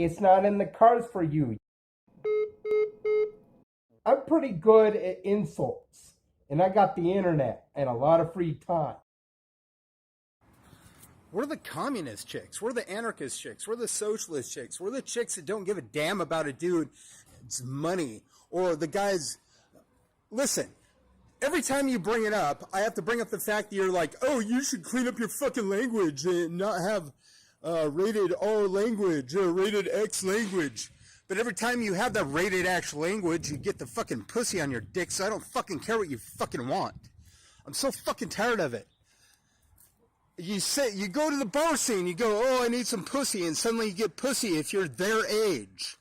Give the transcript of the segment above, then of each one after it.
It's not in the cards for you. I'm pretty good at insults, and I got the internet and a lot of free time. We're the communist chicks. We're the anarchist chicks. We're the socialist chicks. We're the chicks that don't give a damn about a dude's money. Or the guys... Listen, every time you bring it up, I have to bring up the fact that you're like, oh, you should clean up your fucking language and not have rated R language or rated X language. But every time you have that rated X language, you get the fucking pussy on your dick, so I don't fucking care what you fucking want. I'm so fucking tired of it. You go to the bar scene, you go, oh, I need some pussy, and suddenly you get pussy if you're their age.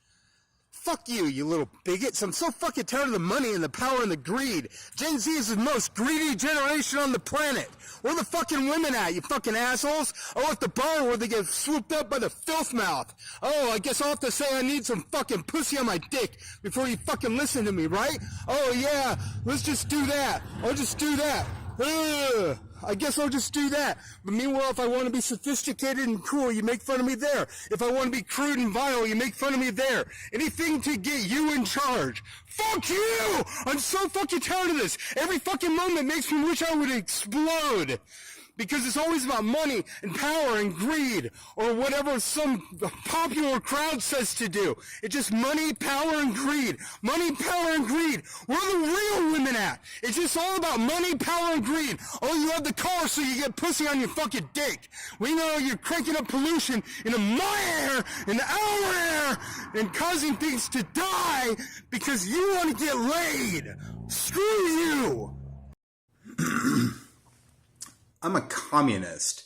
Fuck you, you little bigots. I'm so fucking tired of the money and the power and the greed. Gen Z is the most greedy generation on the planet. Where the fucking women at, you fucking assholes? Oh, at the bar where they get swooped up by the filth mouth. Oh, I guess I'll have to say I need some fucking pussy on my dick before you fucking listen to me, right? Oh, yeah, let's just do that. I'll just do that. Ugh. I guess I'll just do that. But meanwhile, if I want to be sophisticated and cool, you make fun of me there. If I want to be crude and vile, you make fun of me there. Anything to get you in charge. Fuck you! I'm so fucking tired of this. Every fucking moment makes me wish I would explode. Because it's always about money and power and greed, or whatever some popular crowd says to do. It's just money, power, and greed. Money, power, and greed. Where are the real women at? It's just all about money, power, and greed. Oh, you have the car so you get pussy on your fucking dick. We know you're cranking up pollution into my air and our air and causing things to die because you want to get laid. Screw you. I'm a communist,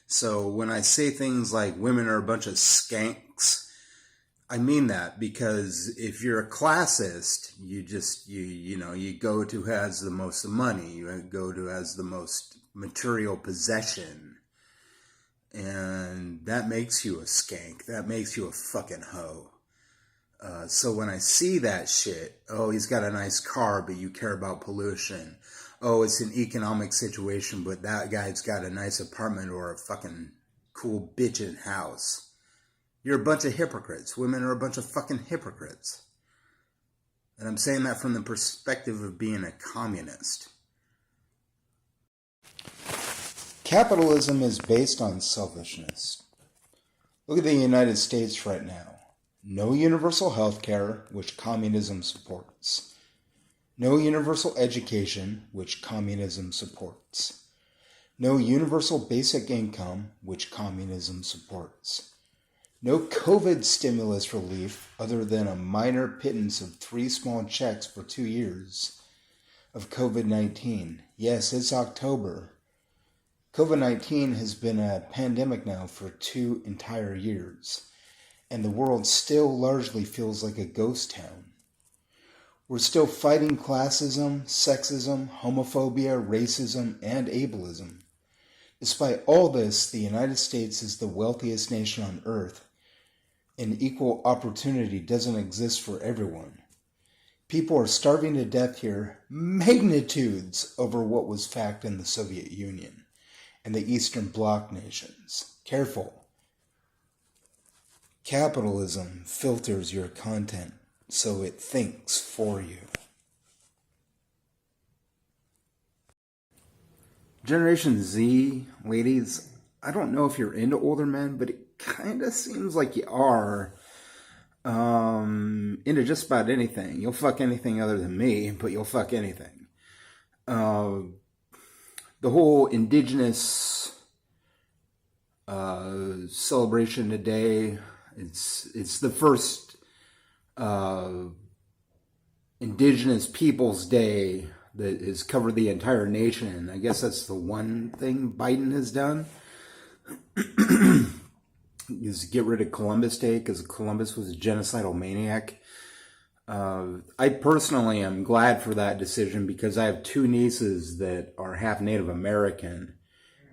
so when I say things like women are a bunch of skanks, I mean that because if you're a classist, you go to who has the most money, you go to who has the most material possession, and that makes you a skank, that makes you a fucking hoe. So when I see that shit, oh, he's got a nice car, but you care about pollution. Oh, it's an economic situation, but that guy's got a nice apartment or a fucking cool bitchin' house. You're a bunch of hypocrites. Women are a bunch of fucking hypocrites. And I'm saying that from the perspective of being a communist. Capitalism is based on selfishness. Look at the United States right now. No universal health care, which communism supports. No universal education, which communism supports. No universal basic income, which communism supports. No COVID stimulus relief other than a minor pittance of 3 small checks for 2 years of COVID-19. Yes, it's October. COVID-19 has been a pandemic now for 2 entire years, and the world still largely feels like a ghost town. We're still fighting classism, sexism, homophobia, racism, and ableism. Despite all this, the United States is the wealthiest nation on earth, and equal opportunity doesn't exist for everyone. People are starving to death here, magnitudes over what was fact in the Soviet Union and the Eastern Bloc nations. Careful. Capitalism filters your content so it thinks for you. Generation Z, ladies, I don't know if you're into older men, but it kind of seems like you are into just about anything. You'll fuck anything other than me, but you'll fuck anything. The whole indigenous celebration today, it's the first Indigenous Peoples Day that has covered the entire nation. I guess that's the one thing Biden has done is get rid of Columbus Day because Columbus was a genocidal maniac. I personally am glad for that decision because I have 2 nieces that are half Native American.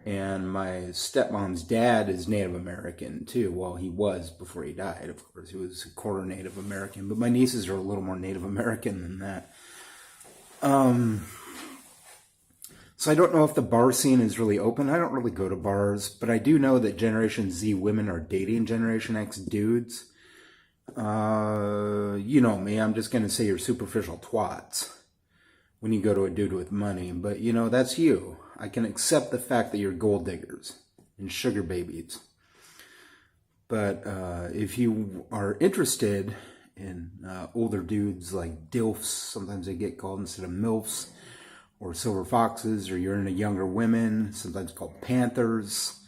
And my stepmom's dad is Native American, too. Well, he was before he died, of course. He was a quarter Native American. But my nieces are a little more Native American than that. So I don't know if the bar scene is really open. I don't really go to bars. But I do know that Generation Z women are dating Generation X dudes. You know me, I'm just going to say you're superficial twats when you go to a dude with money. But, you know, that's you. I can accept the fact that you're gold diggers and sugar babies. But if you are interested in older dudes like DILFs, sometimes they get called instead of MILFs, or silver foxes, or you're into younger women, sometimes called panthers,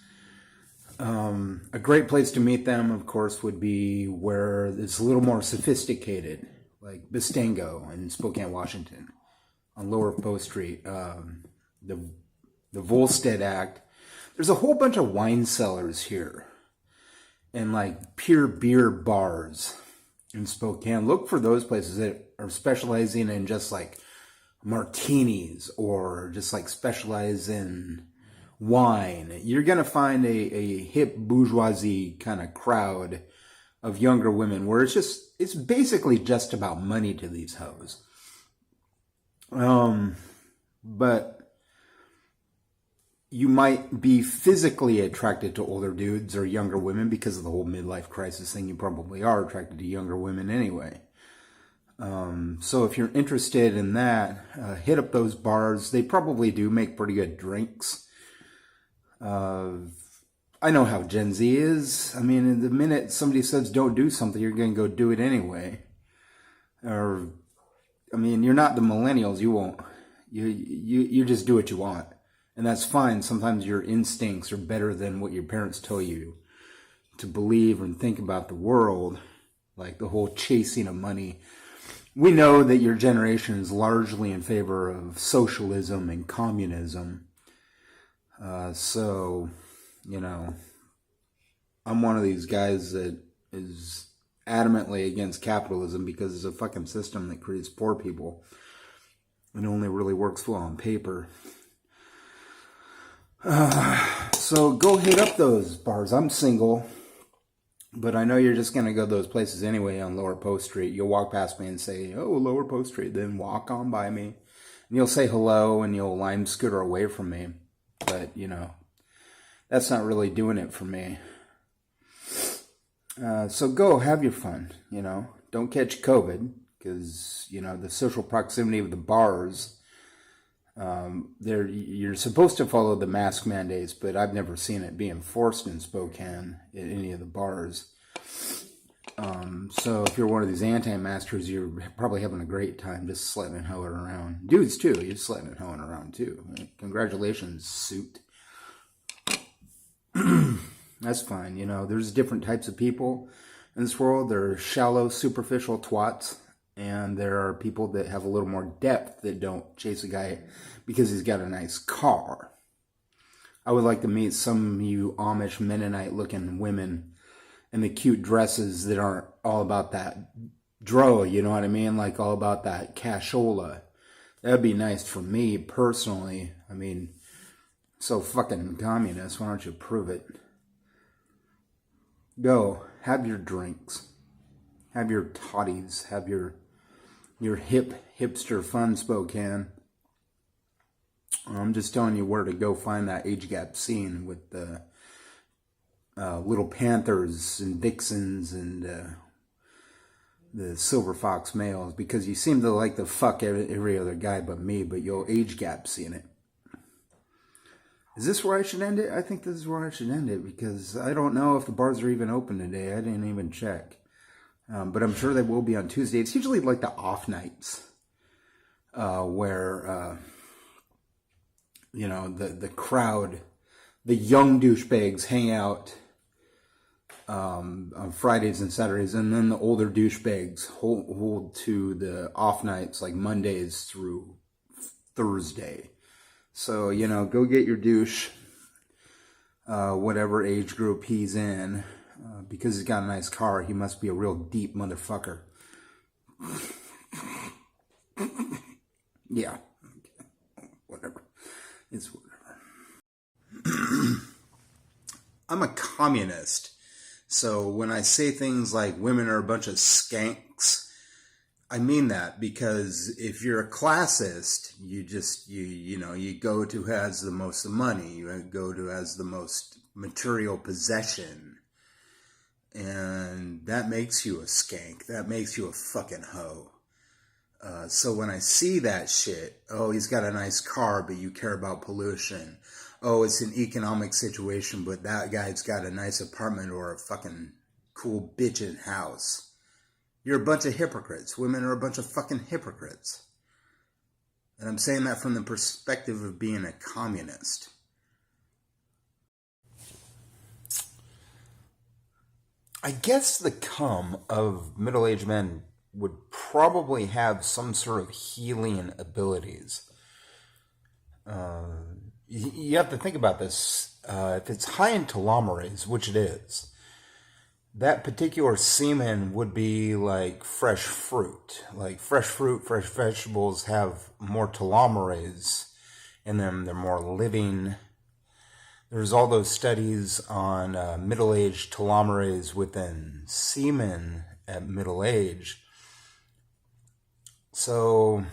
a great place to meet them, of course, would be where it's a little more sophisticated, like Bistango in Spokane, Washington, on Lower Post Street. The Volstead Act. There's a whole bunch of wine cellars here, and like pure beer bars in Spokane. Look for those places that are specializing in just like martinis, or just like specialize in wine. You're going to find a hip bourgeoisie kind of crowd of younger women where it's basically just about money to these hoes. But you might be physically attracted to older dudes or younger women because of the whole midlife crisis thing. You probably are attracted to younger women anyway. So if you're interested in that, hit up those bars. They probably do make pretty good drinks. I know how Gen Z is. I mean, the minute somebody says don't do something, you're going to go do it anyway. Or, I mean, you're not the millennials. You won't. You just do what you want. And that's fine. Sometimes your instincts are better than what your parents tell you to believe and think about the world. Like the whole chasing of money. We know that your generation is largely in favor of socialism and communism. So, you know, I'm one of these guys that is adamantly against capitalism because it's a fucking system that creates poor people. It only really works well on paper. So go hit up those bars. I'm single, but I know you're just going to go to those places anyway on Lower Post Street. You'll walk past me and say, oh, Lower Post Street, then walk on by me. And you'll say hello and you'll lime scooter away from me. But, you know, that's not really doing it for me. So go have your fun, you know. Don't catch COVID because, you know, the social proximity of the bars, you're supposed to follow the mask mandates, but I've never seen it be enforced in Spokane at any of the bars. So if you're one of these anti-maskers, you're probably having a great time just sledding and hoeing around. Dudes too, you're sledding and hoeing around too. Congratulations, suit. That's fine, you know, there's different types of people in this world. There are shallow, superficial twats, and there are people that have a little more depth that don't chase a guy because he's got a nice car. I would like to meet some of you Amish Mennonite-looking women in the cute dresses that aren't all about that dro, you know what I mean? Like all about that cashola. That'd be nice for me personally. I mean, so fucking communist, why don't you prove it? Go, have your drinks. Have your toddies. Have your hipster fun, Spokane. I'm just telling you where to go find that age gap scene with the little panthers and vixens and the silver fox males, because you seem to like to fuck every other guy but me, but you'll age gap scene it. Is this where I should end it? I think this is where I should end it, because I don't know if the bars are even open today. I didn't even check. But I'm sure they will be on Tuesday. It's usually like the off nights where, you know, the crowd, the young douchebags hang out on Fridays and Saturdays, and then the older douchebags hold to the off nights like Mondays through Thursday. So, you know, go get your douche, whatever age group he's in. Because he's got a nice car, he must be a real deep motherfucker. Yeah. Okay. Whatever. It's whatever. I'm a communist. So when I say things like women are a bunch of skanks, I mean that, because if you're a classist, you know, you go to who has the most money, you go to who has the most material possession. And that makes you a skank. That makes you a fucking hoe. So when I see that shit, oh, he's got a nice car, but you care about pollution. Oh, it's an economic situation, but that guy's got a nice apartment or a fucking cool bitchin' house. You're a bunch of hypocrites. Women are a bunch of fucking hypocrites. And I'm saying that from the perspective of being a communist. I guess the cum of middle-aged men would probably have some sort of healing abilities. You have to think about this. If it's high in telomeres, which it is, that particular semen would be like fresh fruit. Like fresh fruit, fresh vegetables have more telomeres in them. They're more living. There's all those studies on middle-aged telomeres within semen at middle age. So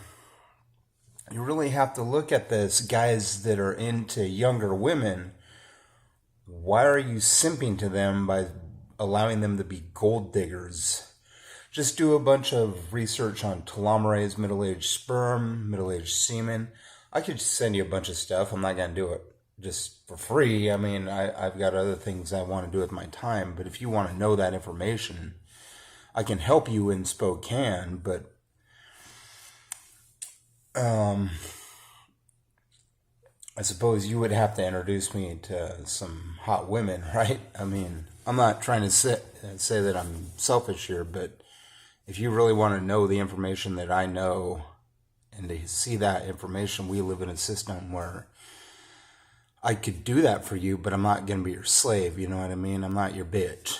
you really have to look at this. Guys that are into younger women, why are you simping to them by allowing them to be gold diggers? Just do a bunch of research on telomeres, middle-aged sperm, middle-aged semen. I could send you a bunch of stuff. I'm not going to do it just for free. I mean, I've got other things I want to do with my time. But if you want to know that information, I can help you in Spokane. But I suppose you would have to introduce me to some hot women, right? I mean, I'm not trying to say that I'm selfish here, but if you really want to know the information that I know and to see that information, we live in a system where I could do that for you, but I'm not going to be your slave, you know what I mean? I'm not your bitch.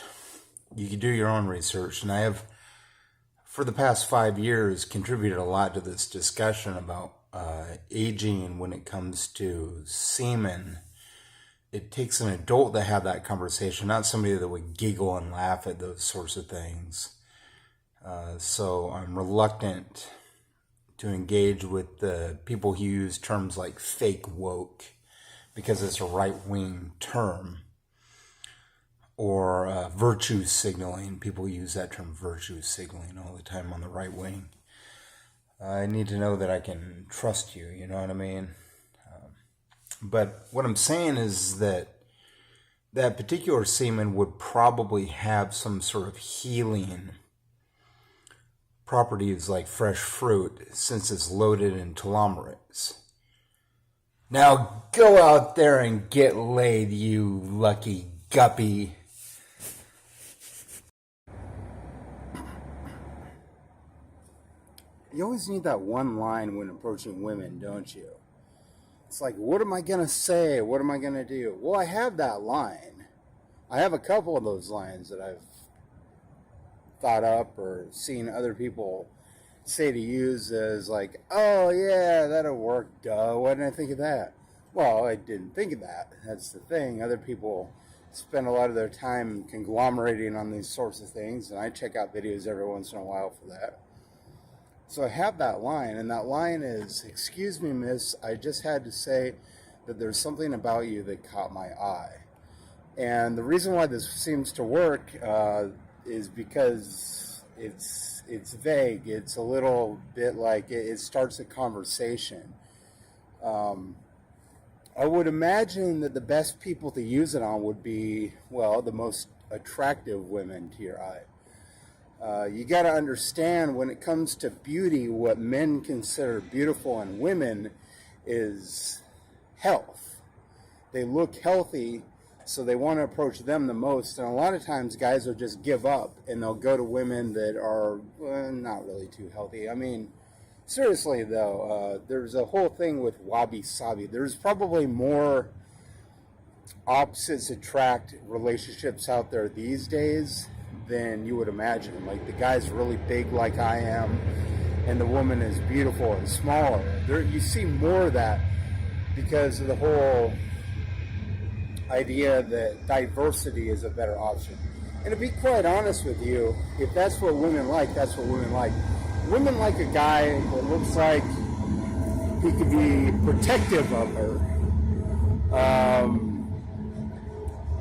You can do your own research, and I have, for the past 5 years, contributed a lot to this discussion about aging when it comes to semen. It takes an adult to have that conversation, not somebody that would giggle and laugh at those sorts of things. So I'm reluctant to engage with the people who use terms like fake woke because it's a right-wing term. Or virtue signaling. People use that term virtue signaling all the time on the right wing. I need to know that I can trust you, you know what I mean? But what I'm saying is that that particular semen would probably have some sort of healing properties like fresh fruit since it's loaded in telomeres. Now go out there and get laid, you lucky guppy. You always need that one line when approaching women, don't you? It's like, what am I going to say? What am I going to do? Well, I have that line. I have a couple of those lines that I've thought up or seen other people say to use as like, oh, yeah, that'll work. Duh, why didn't I think of that? Well, I didn't think of that. That's the thing. Other people spend a lot of their time conglomerating on these sorts of things, and I check out videos every once in a while for that. So I have that line, and that line is, excuse me, miss, I just had to say that there's something about you that caught my eye. And the reason why this seems to work is because it's vague. It's a little bit like it starts a conversation. I would imagine that the best people to use it on would be, well, the most attractive women to your eye. You got to understand when it comes to beauty, what men consider beautiful in women is health. They look healthy, so they want to approach them the most. And a lot of times guys will just give up and they'll go to women that are not really too healthy. I mean, seriously though, there's a whole thing with wabi-sabi. There's probably more opposites attract relationships out there these days than you would imagine. Like the guy's really big like I am, and the woman is beautiful and smaller. You see more of that because of the whole idea that diversity is a better option. And to be quite honest with you, if that's what women like, that's what women like. Women like a guy that looks like he could be protective of her.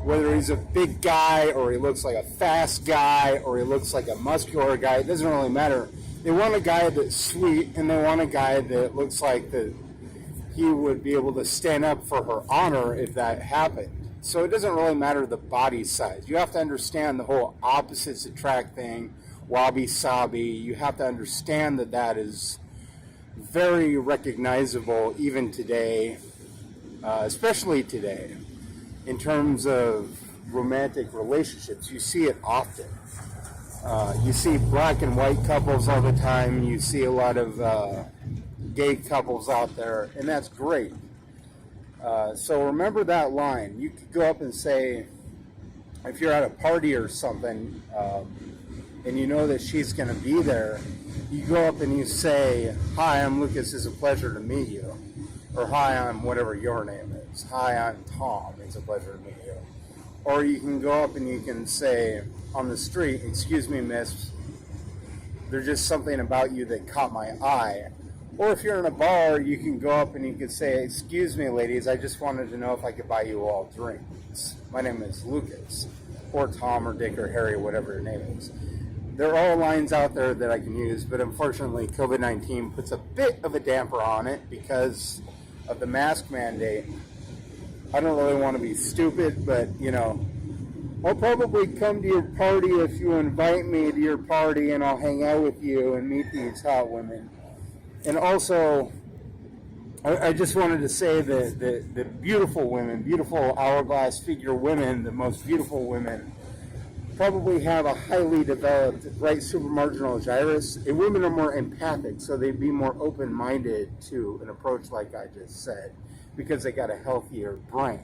Whether he's a big guy or he looks like a fast guy or he looks like a muscular guy, it doesn't really matter. They want a guy that's sweet, and they want a guy that looks like that he would be able to stand up for her honor if that happened. So it doesn't really matter the body size. You have to understand the whole opposites attract thing, wabi-sabi. You have to understand that that is very recognizable even today, especially today, in terms of romantic relationships. You see it often. You see black and white couples all the time. You see a lot of gay couples out there, and that's great. So remember that line. You could go up and say, if you're at a party or something, and you know that she's going to be there, you go up and you say, "Hi, I'm Lucas. It's a pleasure to meet you." Or, "Hi, I'm whatever your name is. Hi, I'm Tom. It's a pleasure to meet you." Or you can go up and you can say on the street, "Excuse me, miss, there's just something about you that caught my eye." Or if you're in a bar, you can go up and you can say, "Excuse me, ladies, I just wanted to know if I could buy you all drinks. My name is Lucas." Or Tom or Dick or Harry, whatever your name is. There are all lines out there that I can use, but unfortunately COVID-19 puts a bit of a damper on it because of the mask mandate. I don't really want to be stupid, but, you know, I'll probably come to your party if you invite me to your party, and I'll hang out with you and meet these hot women. And also, I just wanted to say that the beautiful women, beautiful hourglass figure women, the most beautiful women, probably have a highly developed right supramarginal gyrus. And women are more empathic, so they'd be more open-minded to an approach like I just said, because they got a healthier brain.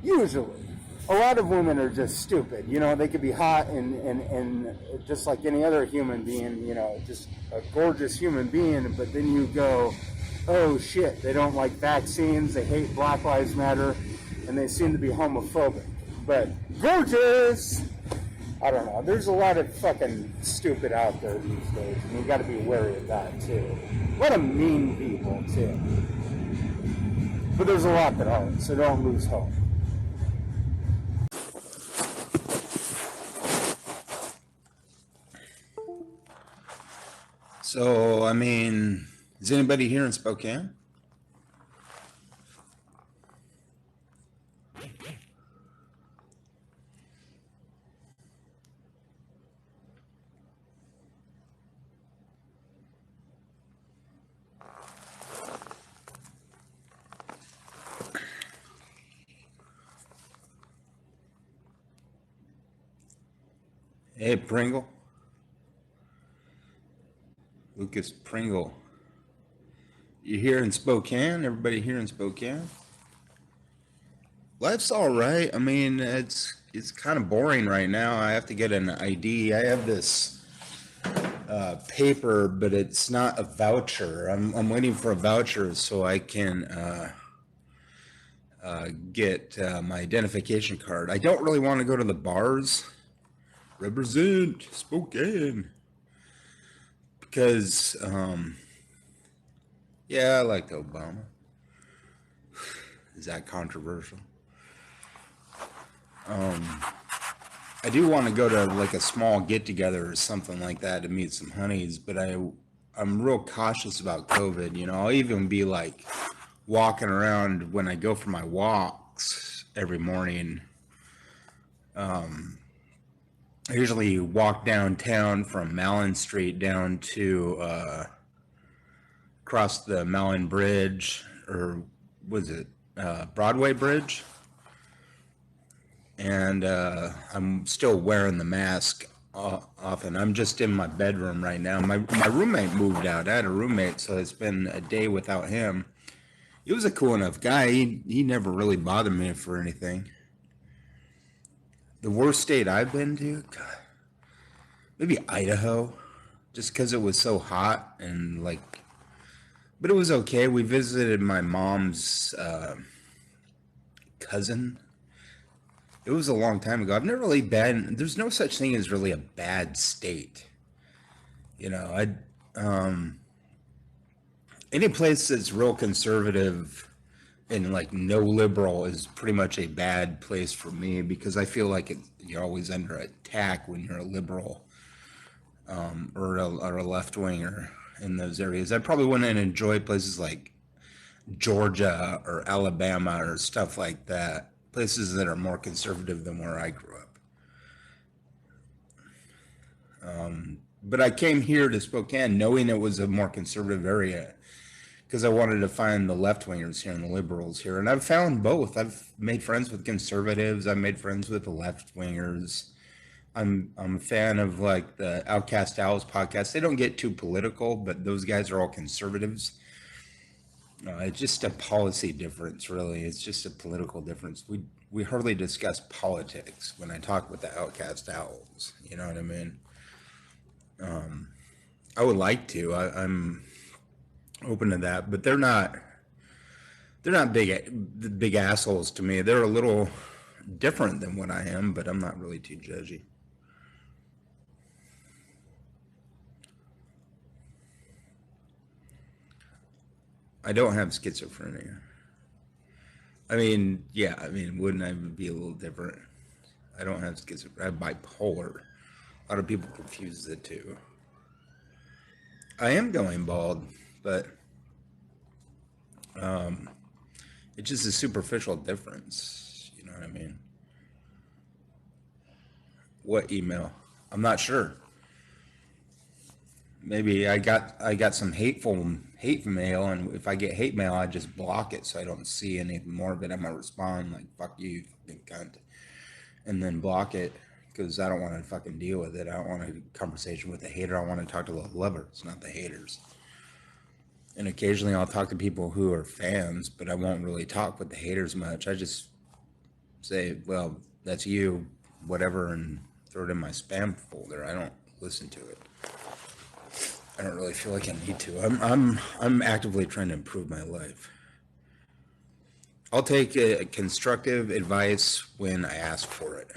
Usually. A lot of women are just stupid. You know, they could be hot and just like any other human being, you know, just a gorgeous human being, but then you go, oh shit, they don't like vaccines, they hate Black Lives Matter, and they seem to be homophobic. But gorgeous! I don't know. There's a lot of fucking stupid out there these days, and you gotta be wary of that too. A lot of mean people too. But there's a lot that aren't, so don't lose hope. So, I mean, is anybody here in Spokane? Hey, Pringle. Lucas Pringle. You here in Spokane? Everybody here in Spokane? Life's all right. I mean, it's kind of boring right now. I have to get an ID. I have this paper, but it's not a voucher. I'm waiting for a voucher so I can get my identification card. I don't really want to go to the bars. Represent Spokane. Because, yeah, I liked Obama. Is that controversial? I do want to go to like a small get-together or something like that to meet some honeys, but I'm real cautious about COVID. You know, I'll even be like walking around when I go for my walks every morning. I usually walk downtown from Mallon Street down to across the Mallon Bridge, or was it Broadway Bridge? And I'm still wearing the mask often. I'm just in my bedroom right now. My roommate moved out. I had a roommate, so it's been a day without him. He was a cool enough guy. He never really bothered me for anything. The worst state I've been to, God, maybe Idaho, just because it was so hot and like, but it was okay. We visited my mom's cousin. It was a long time ago. I've never really been, there's no such thing as really a bad state. You know, any place that's real conservative and like no liberal is pretty much a bad place for me, because I feel like you're always under attack when you're a liberal, or a left winger in those areas. I probably wouldn't enjoy places like Georgia or Alabama or stuff like that, places that are more conservative than where I grew up. But I came here to Spokane knowing it was a more conservative area, because I wanted to find the left-wingers here and the liberals here. And I've found both. I've made friends with conservatives. I've made friends with the left-wingers. I'm a fan of like the Outcast Owls podcast. They don't get too political, but those guys are all conservatives. It's just a policy difference, really. It's just a political difference. We hardly discuss politics when I talk with the Outcast Owls. You know what I mean? I would like to. I'm open to that, but they're not big assholes to me. They're a little different than what I am, but I'm not really too judgy. I don't have schizophrenia. I mean, yeah, wouldn't I be a little different? I don't have schizophrenia. I have bipolar. A lot of people confuse the two. I am going bald, but it's just a superficial difference. You know what I mean? What email? I'm not sure. Maybe I got some hate mail, and if I get hate mail, I just block it so I don't see any more of it. I'm gonna respond like "fuck you, fucking cunt," and then block it, because I don't want to fucking deal with it. I don't want a conversation with the hater. I want to talk to the lovers, not the haters. And occasionally I'll talk to people who are fans, but I won't really talk with the haters much. I just say, well, that's you, whatever, and throw it in my spam folder. I don't listen to it. I don't really feel like I need to. I'm actively trying to improve my life. I'll take constructive advice when I ask for it.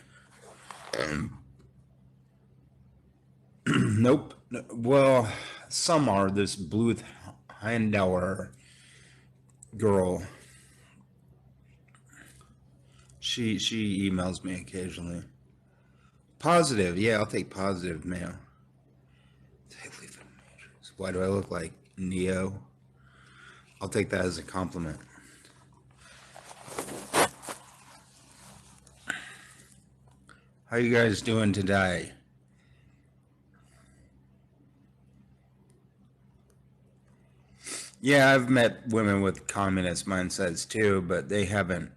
Nope. Well, some are. This Blue Hindauer girl, she emails me occasionally. Positive, yeah, I'll take positive mail. Why do I look like Neo? I'll take that as a compliment. How you guys doing today? Yeah, I've met women with communist mindsets too, but they haven't.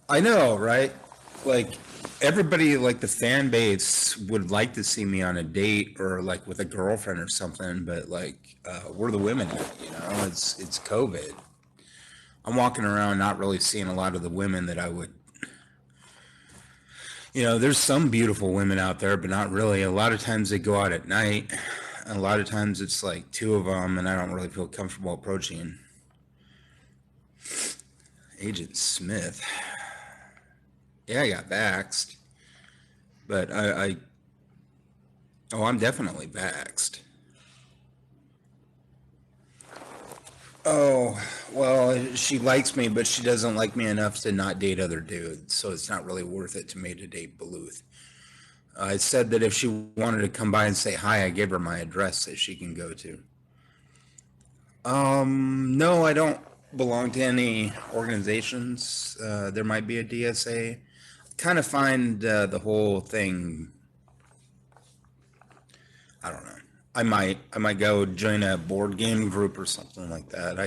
I know, right? Like, everybody, like the fan base would like to see me on a date or like with a girlfriend or something, but like, we're the women, you know, it's COVID. I'm walking around not really seeing a lot of the women that I would, you know, there's some beautiful women out there, but not really. A lot of times they go out at night. A lot of times it's like two of them, and I don't really feel comfortable approaching. Agent Smith. Yeah, I got vaxxed, but I'm definitely vaxxed. Oh, well, she likes me, but she doesn't like me enough to not date other dudes, so it's not really worth it to me to date Bluth. I said that if she wanted to come by and say hi, I gave her my address that she can go to. No, I don't belong to any organizations. There might be a DSA. Kind of find the whole thing, I don't know. I might go join a board game group or something like that.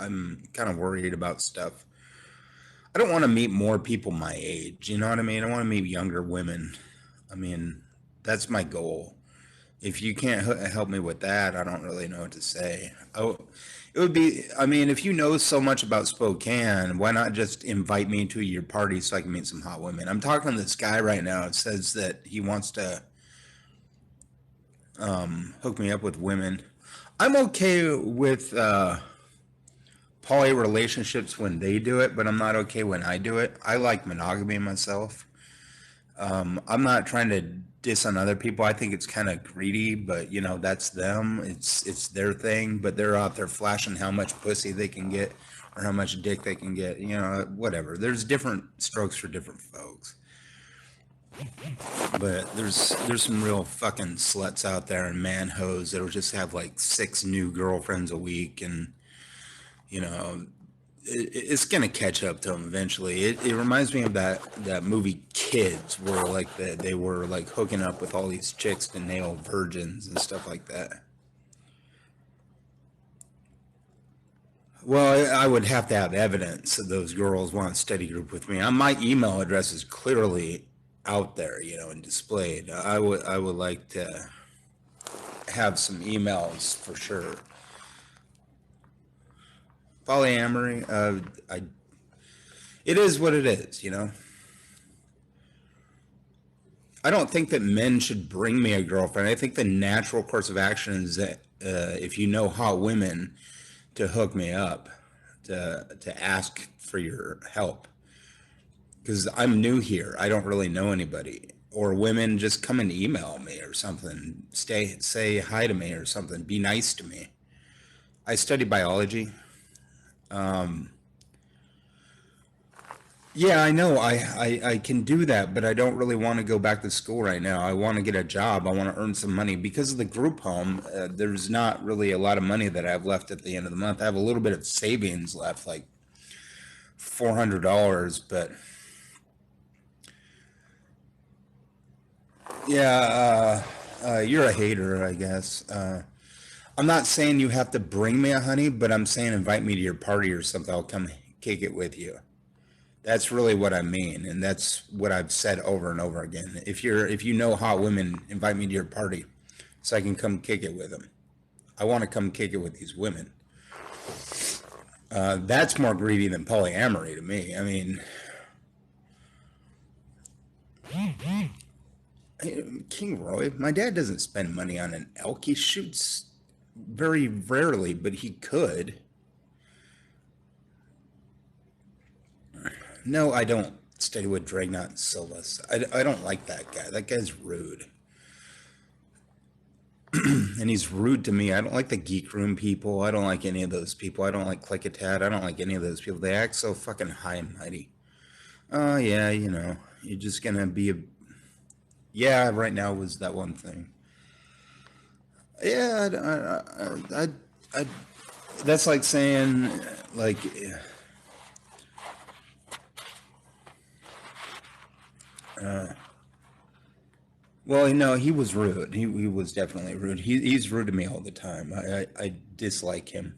I'm kind of worried about stuff. I don't want to meet more people my age. You know what I mean? I want to meet younger women. I mean, that's my goal. If you can't help me with that, I don't really know what to say. Oh, it would be, I mean, if you know so much about Spokane, why not just invite me to your party so I can meet some hot women? I'm talking to this guy right now. It says that he wants to hook me up with women. I'm okay with poly relationships when they do it, but I'm not okay when I do it. I like monogamy myself. I'm not trying to diss on other people. I think it's kind of greedy, but you know, that's them. It's their thing, but they're out there flashing how much pussy they can get or how much dick they can get. You know, whatever. There's different strokes for different folks. But there's some real fucking sluts out there and man hoes that'll just have like 6 new girlfriends a week, and you know, it's gonna catch up to them eventually. It reminds me of that movie Kids, where like they were like hooking up with all these chicks to nail virgins and stuff like that. Well, I would have to have evidence that those girls want to study group with me. My email address is clearly out there, you know, and displayed. I would like to have some emails for sure. Polyamory, it is what it is, you know. I don't think that men should bring me a girlfriend. I think the natural course of action is that if you know hot women, to hook me up, to ask for your help. Because I'm new here. I don't really know anybody. Or women, just come and email me or something. Say hi to me or something. Be nice to me. I study biology. Yeah, I know. I can do that, but I don't really want to go back to school right now. I want to get a job. I want to earn some money. Because of the group home, there's not really a lot of money that I have left at the end of the month. I have a little bit of savings left, like $400, but yeah, you're a hater, I guess. I'm not saying you have to bring me a honey, but I'm saying invite me to your party or something. I'll come kick it with you. That's really what I mean, and that's what I've said over and over again. If you know hot women, invite me to your party so I can come kick it with them. I want to come kick it with these women. That's more greedy than polyamory to me. I mean, King Roy, my dad doesn't spend money on an elk. He shoots very rarely, but he could. No, I don't study with Dragnot and Silvas. I don't like that guy. That guy's rude. And he's rude to me. I don't like the geek room people. I don't like any of those people. I don't like Clickatat. I don't like any of those people. They act so fucking high and mighty. Oh, yeah, you know, you're just gonna be a... Yeah, right now was that one thing. Yeah, that's like saying, like... Well, no, he was rude. He was definitely rude. He's rude to me all the time. I dislike him.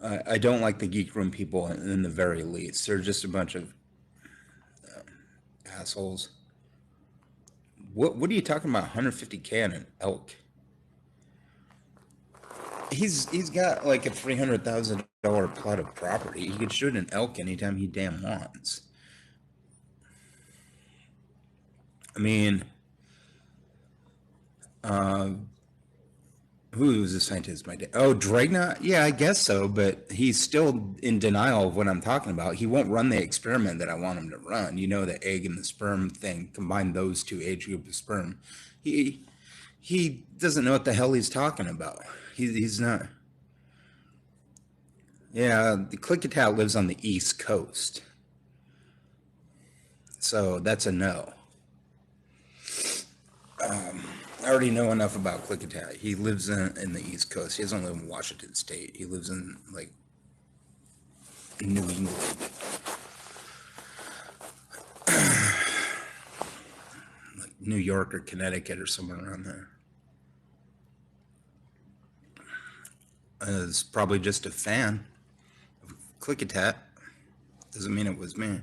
I don't like the geek room people in the very least. They're just a bunch of assholes. What are you talking about? 150K on an elk? He's got like a $300,000 plot of property. He could shoot an elk anytime he damn wants. I mean, who was the scientist? My dad. Oh, Dragnot? Yeah, I guess so, but he's still in denial of what I'm talking about. He won't run the experiment that I want him to run. You know, the egg and the sperm thing, combine those two age groups of sperm. He doesn't know what the hell he's talking about. He's not. Yeah, the Klickitat lives on the East Coast. So that's a no. I already know enough about Klickitat. He lives in the East Coast. He doesn't live in Washington State. He lives in, like, New England. Like New York or Connecticut or somewhere around there. Is probably just a fan of Klickitat. Doesn't mean it was me.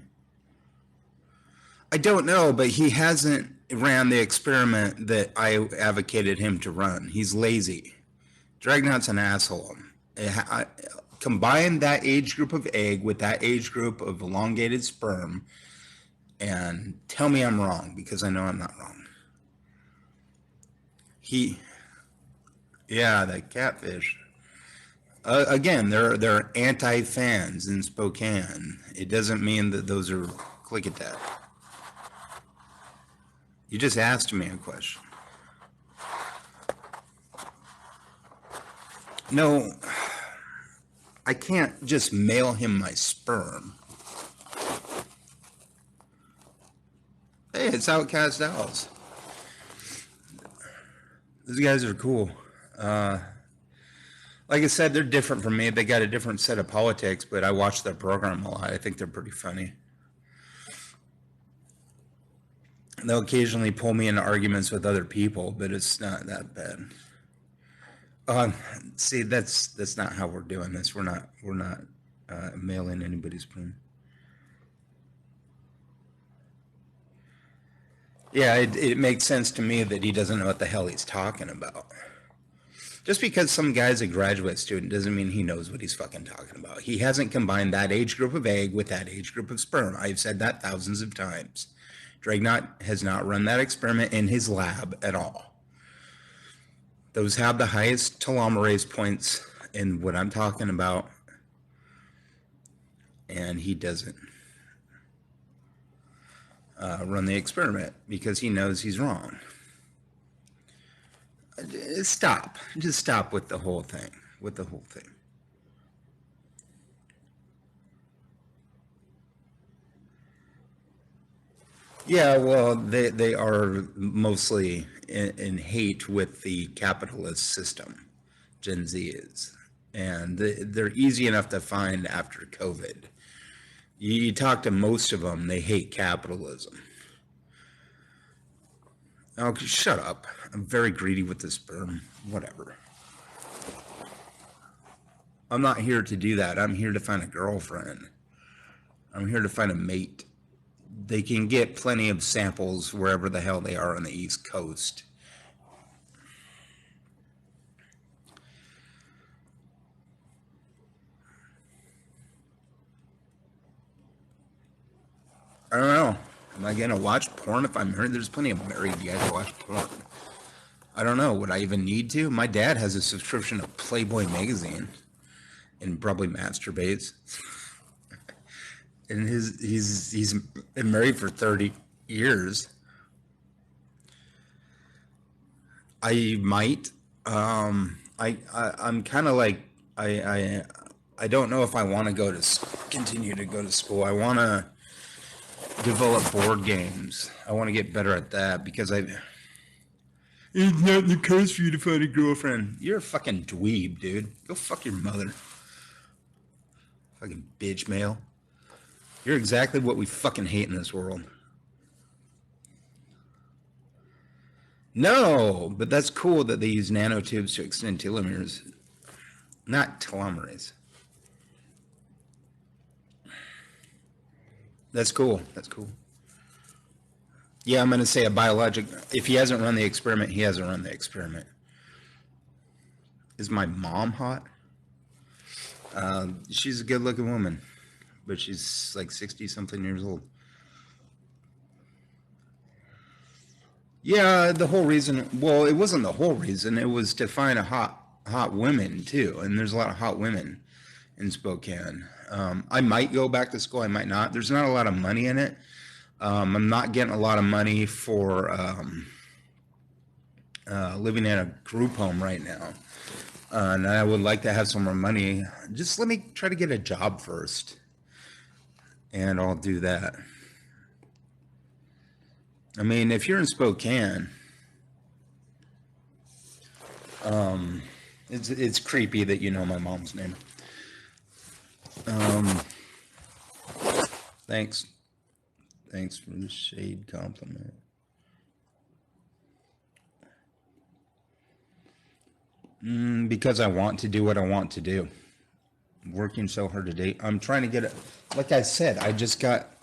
I don't know, but he hasn't ran the experiment that I advocated him to run. He's lazy. Dragnot's an asshole. Combine that age group of egg with that age group of elongated sperm and tell me I'm wrong, because I know I'm not wrong. Yeah, that catfish. Again, there are anti-fans in Spokane. It doesn't mean that those are click at that. You just asked me a question. No, I can't just mail him my sperm. Hey, it's Outcast Owls. These guys are cool. Like I said, they're different from me. They got a different set of politics, but I watch their program a lot. I think they're pretty funny. They'll occasionally pull me into arguments with other people, but it's not that bad. See, that's not how we're doing this. We're not mailing anybody's sperm. Yeah, it makes sense to me that he doesn't know what the hell he's talking about. Just because some guy's a graduate student doesn't mean he knows what he's fucking talking about. He hasn't combined that age group of egg with that age group of sperm. I've said that thousands of times. Dragnot has not run that experiment in his lab at all. Those have the highest telomerase points in what I'm talking about, and he doesn't run the experiment because he knows he's wrong. Stop. Just stop with the whole thing. Yeah, well, they are mostly in hate with the capitalist system. Gen Z is. And they're easy enough to find after COVID. You talk to most of them, they hate capitalism. Oh, shut up. I'm very greedy with the sperm. Whatever. I'm not here to do that. I'm here to find a girlfriend. I'm here to find a mate. They can get plenty of samples wherever the hell they are on the East Coast. I don't know. Am I going to watch porn if I'm married? There's plenty of married guys who watch porn. I don't know. Would I even need to? My dad has a subscription to Playboy magazine and probably masturbates. And he's been married for 30 years. I might. I'm kind of like I don't know if I want to continue to go to school. I want to develop board games. I want to get better at that because it's not in the cards for you to find a girlfriend. You're a fucking dweeb, dude. Go fuck your mother. Fucking bitch male. You're exactly what we fucking hate in this world. No, but that's cool that they use nanotubes to extend telomeres. Not telomerase. That's cool. Yeah, I'm going to say a biologic. If he hasn't run the experiment, he hasn't run the experiment. Is my mom hot? She's a good-looking woman, but she's like 60-something years old. Yeah, the whole reason. Well, it wasn't the whole reason. It was to find a hot women too, and there's a lot of hot women in Spokane. I might go back to school. I might not. There's not a lot of money in it. I'm not getting a lot of money for living in a group home right now. And I would like to have some more money. Just let me try to get a job first. And I'll do that. I mean, if you're in Spokane, it's creepy that you know my mom's name. Thanks for the shade compliment. Because I want to do what I want to do. I'm working so hard today. I'm trying to get it. Like I said,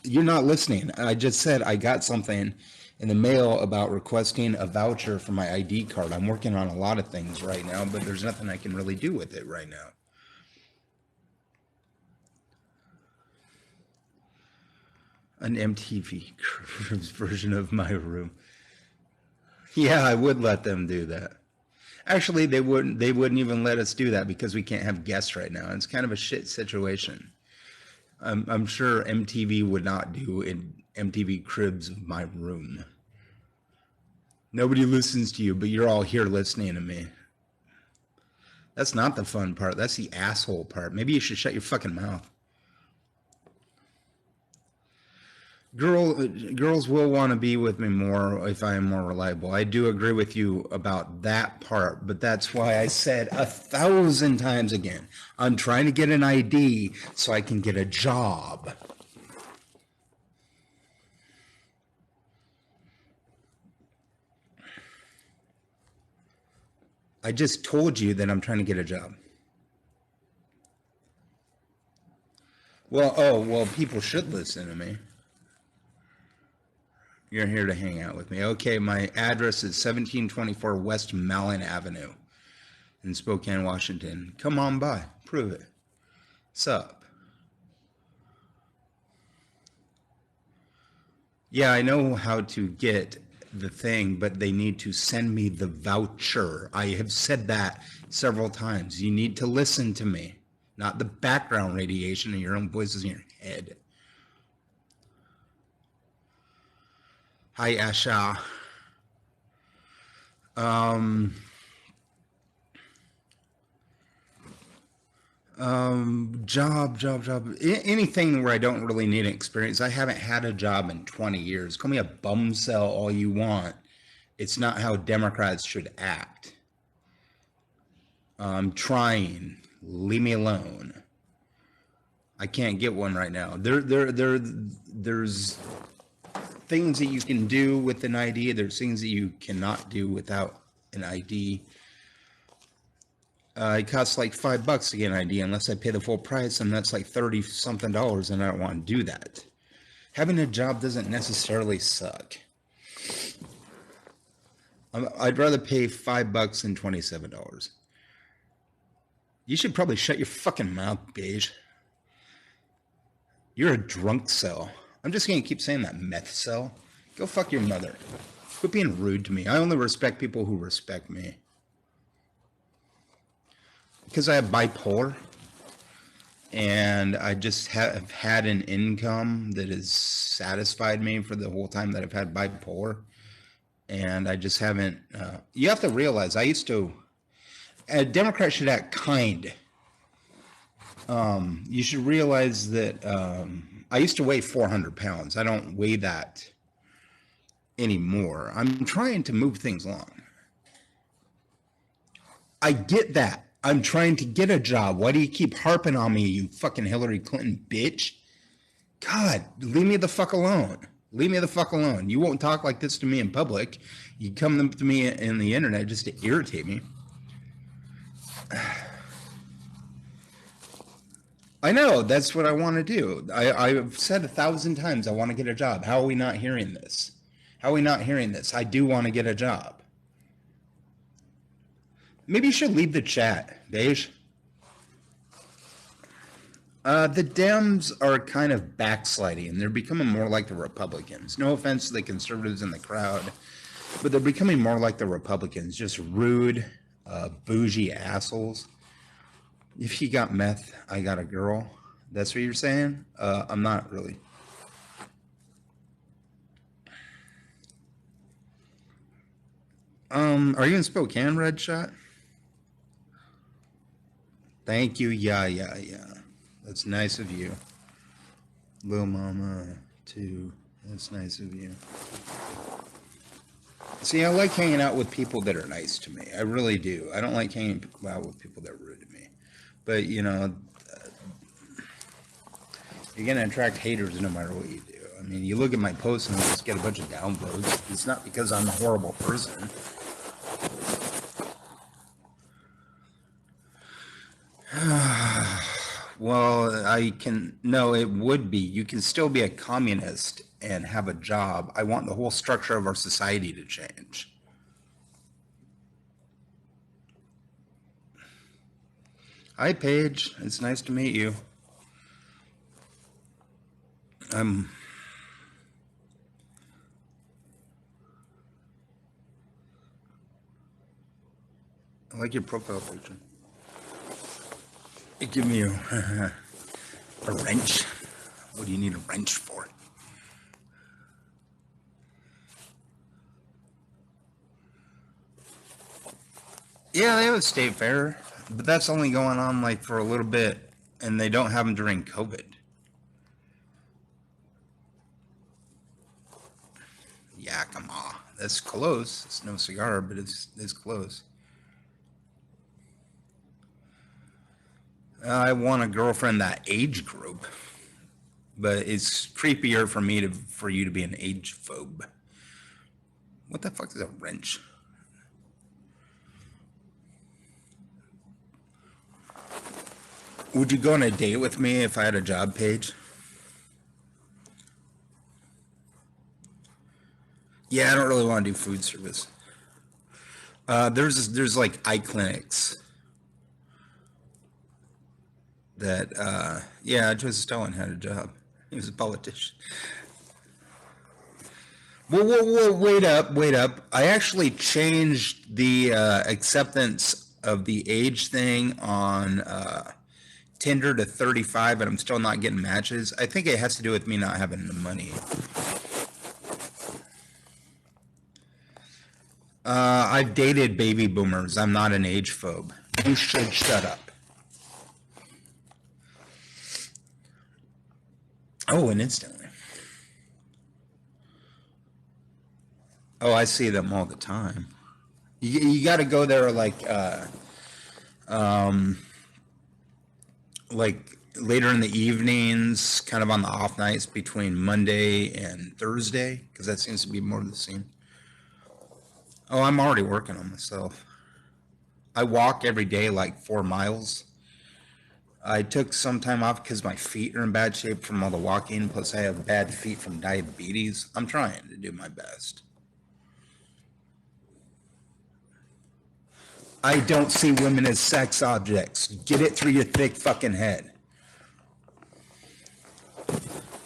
you're not listening. I just said I got something in the mail about requesting a voucher for my ID card. I'm working on a lot of things right now, but there's nothing I can really do with it right now. An MTV version of my room. Yeah, I would let them do that. Actually, they wouldn't even let us do that because we can't have guests right now. It's kind of a shit situation. I'm sure MTV would not do an MTV Cribs of my room. Nobody listens to you, but you're all here listening to me. That's not the fun part. That's the asshole part. Maybe you should shut your fucking mouth. Girls will want to be with me more if I am more reliable. I do agree with you about that part, but that's why I said 1,000 times again, I'm trying to get an ID so I can get a job. I just told you that I'm trying to get a job. Well, people should listen to me. You're here to hang out with me. Okay, my address is 1724 West Malin Avenue in Spokane, Washington. Come on by. Prove it. What's up? Yeah, I know how to get the thing, but they need to send me the voucher. I have said that several times. You need to listen to me, not the background radiation of your own voices in your head. Hi, Asha. Job. Anything where I don't really need experience. I haven't had a job in 20 years. Call me a bum cell all you want. It's not how Democrats should act. I'm trying. Leave me alone. I can't get one right now. There's things that you can do with an ID. There's things that you cannot do without an ID. It costs like $5 to get an ID unless I pay the full price, and that's like $30-something, and I don't want to do that. Having a job doesn't necessarily suck. I'd rather pay $5 than $27. You should probably shut your fucking mouth, beige. You're a drunk cell. I'm just going to keep saying that, meth cell. Go fuck your mother. Quit being rude to me. I only respect people who respect me. Because I have bipolar, and I just have had an income that has satisfied me for the whole time that I've had bipolar, and I just haven't, you have to realize, a Democrat should act kind. You should realize that I used to weigh 400 pounds. I don't weigh that anymore. I'm trying to move things along. I get that. I'm trying to get a job. Why do you keep harping on me, you fucking Hillary Clinton bitch? God, leave me the fuck alone. Leave me the fuck alone. You won't talk like this to me in public. You come to me in the internet just to irritate me. I know, that's what I want to do. I've said 1,000 times I want to get a job. How are we not hearing this? How are we not hearing this? I do want to get a job. Maybe you should leave the chat, Beige. The Dems are kind of backsliding, and they're becoming more like the Republicans. No offense to the conservatives in the crowd, but they're becoming more like the Republicans, just rude, bougie assholes. If you got meth, I got a girl. That's what you're saying? I'm not really. Are you in Spokane, Red Shot? Thank you. Yeah. That's nice of you. Lil Mama, too. That's nice of you. See, I like hanging out with people that are nice to me. I really do. I don't like hanging out with people that are rude to me. But, you know, you're going to attract haters no matter what you do. I mean, you look at my posts and I just get a bunch of downvotes. It's not because I'm a horrible person. Well, no, it would be. You can still be a communist and have a job. I want the whole structure of our society to change. Hi, Paige. It's nice to meet you. like your profile picture. It give me a wrench. What do you need a wrench for? Yeah, they have a state fair, but that's only going on like for a little bit, and they don't have them during COVID. Yakima. That's close. It's no cigar, but it's close. I want a girlfriend that age group, but it's creepier for you to be an age phobe. What the fuck is a wrench? Would you go on a date with me if I had a job page? Yeah, I don't really want to do food service. There's like eye clinics that, yeah, Joseph Stalin had a job. He was a politician. Whoa, wait up. I actually changed the acceptance of the age thing on Tinder to 35, but I'm still not getting matches. I think it has to do with me not having the money. I've dated baby boomers. I'm not an age phobe. You should shut up. Oh, and instantly. Oh, I see them all the time. You got to go there like later in the evenings, kind of on the off nights between Monday and Thursday, because that seems to be more of the scene. Oh, I'm already working on myself. I walk every day like 4 miles. I took some time off because my feet are in bad shape from all the walking, plus I have bad feet from diabetes. I'm trying to do my best. I don't see women as sex objects. Get it through your thick fucking head.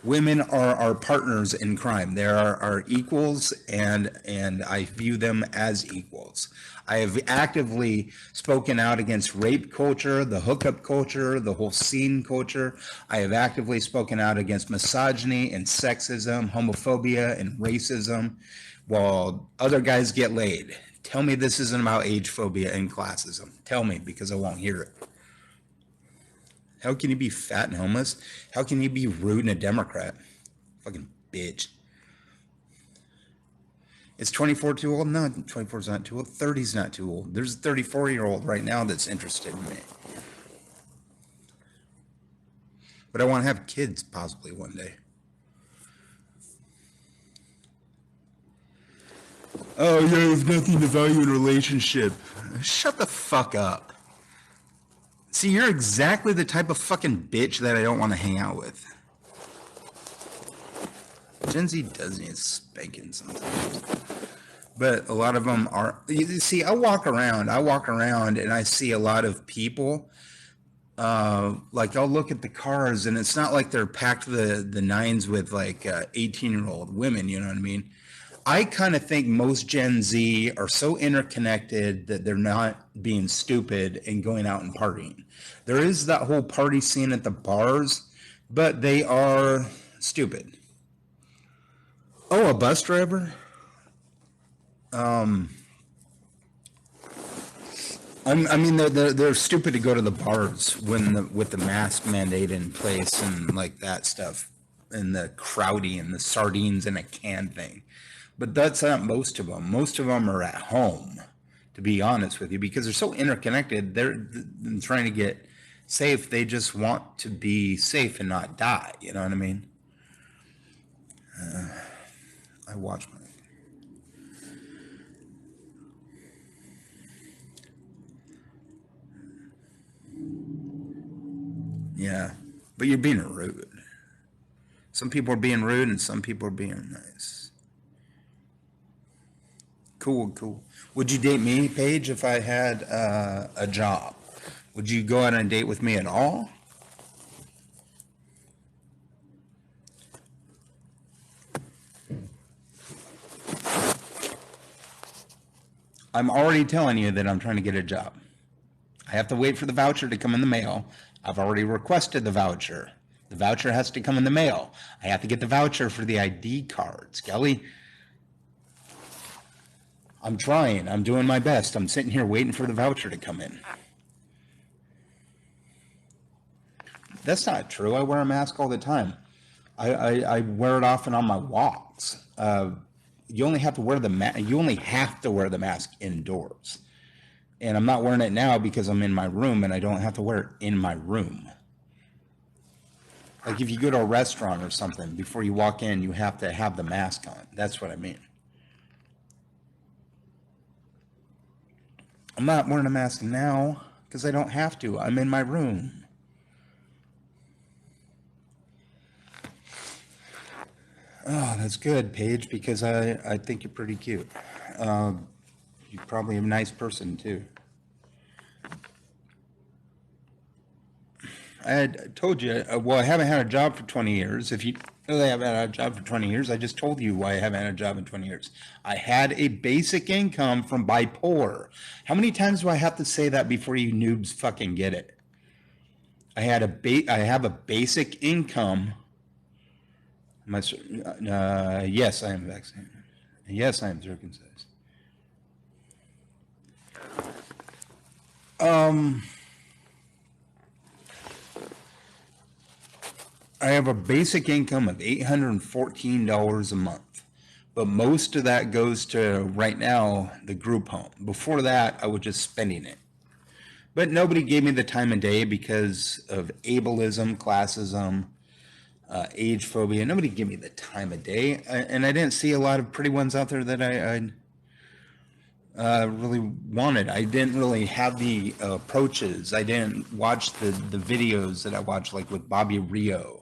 Women are our partners in crime. They are our equals, and I view them as equals. I have actively spoken out against rape culture, the hookup culture, the whole scene culture. I have actively spoken out against misogyny and sexism, homophobia and racism, while other guys get laid. Tell me this isn't about age phobia and classism. Tell me, because I won't hear it. How can you be fat and homeless? How can you be rude and a Democrat? Fucking bitch. Is 24 too old? No, 24 is not too old. 30 is not too old. There's a 34-year-old right now that's interested in me. But I want to have kids possibly one day. Oh, yeah, there's nothing to value in a relationship. Shut the fuck up. See, you're exactly the type of fucking bitch that I don't want to hang out with. Gen Z does need spanking sometimes. But a lot of them are... You see, I walk around and I see a lot of people. Like, I'll look at the cars, and it's not like they're packed to the nines with, like, 18-year-old women, you know what I mean? I kind of think most Gen Z are so interconnected that they're not being stupid and going out and partying. There is that whole party scene at the bars, but they are stupid. Oh, a bus driver? I mean, they're stupid to go to the bars with the mask mandate in place and like that stuff, and the crowding and the sardines in a can thing. But that's not most of them. Most of them are at home, to be honest with you, because they're so interconnected. They're trying to get safe. They just want to be safe and not die. You know what I mean? I watch my... Yeah, but you're being rude. Some people are being rude and some people are being nice. Cool. Would you date me, Paige, if I had a job? Would you go out on a date with me at all? I'm already telling you that I'm trying to get a job. I have to wait for the voucher to come in the mail. I've already requested the voucher. The voucher has to come in the mail. I have to get the voucher for the ID card. Skelly, I'm trying. I'm doing my best. I'm sitting here waiting for the voucher to come in. That's not true. I wear a mask all the time. I wear it often on my walks. You only have to wear the mask indoors. And I'm not wearing it now because I'm in my room and I don't have to wear it in my room. Like if you go to a restaurant or something, before you walk in, you have to have the mask on. That's what I mean. I'm not wearing a mask now because I don't have to. I'm in my room. Oh, that's good, Paige, because I think you're pretty cute. You're probably a nice person, too. I had told you, well, I haven't had a job for 20 years. If you know I haven't had a job for 20 years, I just told you why I haven't had a job in 20 years. I had a basic income from bipolar. How many times do I have to say that before you noobs fucking get it? I have a basic income. Yes, I am vaccinated. Yes, I am circumcised. I have a basic income of $814 a month, but most of that goes to, right now, the group home. Before that, I was just spending it. But nobody gave me the time of day because of ableism, classism, age phobia. Nobody gave me the time of day. And I didn't see a lot of pretty ones out there that I really wanted. I didn't really have the approaches. I didn't watch the videos that I watched, like with Bobby Rio,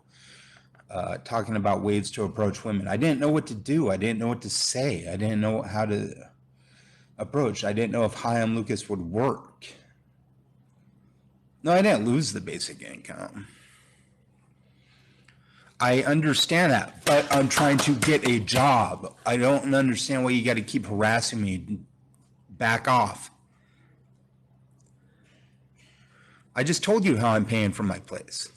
talking about ways to approach women. I didn't know what to do. I didn't know what to say. I didn't know how to approach. I didn't know if Hi, I'm Lucas would work. No, I didn't lose the basic income. I understand that, but I'm trying to get a job. I don't understand why you got to keep harassing me. Back off. I just told you how I'm paying for my place.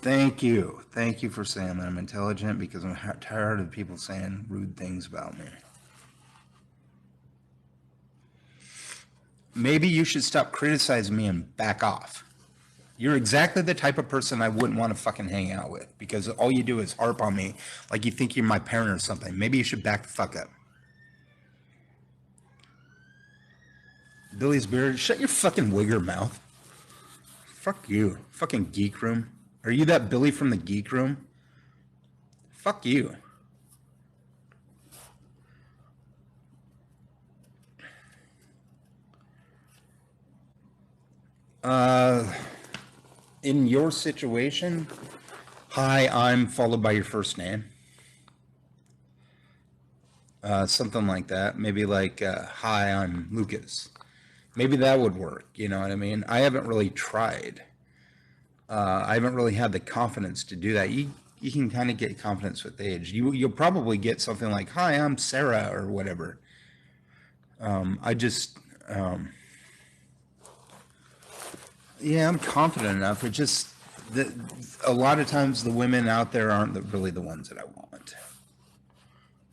Thank you. Thank you for saying that I'm intelligent, because I'm tired of people saying rude things about me. Maybe you should stop criticizing me and back off. You're exactly the type of person I wouldn't want to fucking hang out with, because all you do is harp on me like you think you're my parent or something. Maybe you should back the fuck up. Billy's Beard, shut your fucking wigger mouth. Fuck you. Fucking Geek Room. Are you that Billy from the Geek Room? Fuck you. In your situation, hi, I'm followed by your first name. Something like that. Maybe like, hi, I'm Lucas. Maybe that would work. You know what I mean? I haven't really tried. I haven't really had the confidence to do that. You can kind of get confidence with age. You'll probably get something like, hi, I'm Sarah, or whatever. Yeah, I'm confident enough. It just, a lot of times the women out there aren't really the ones that I want.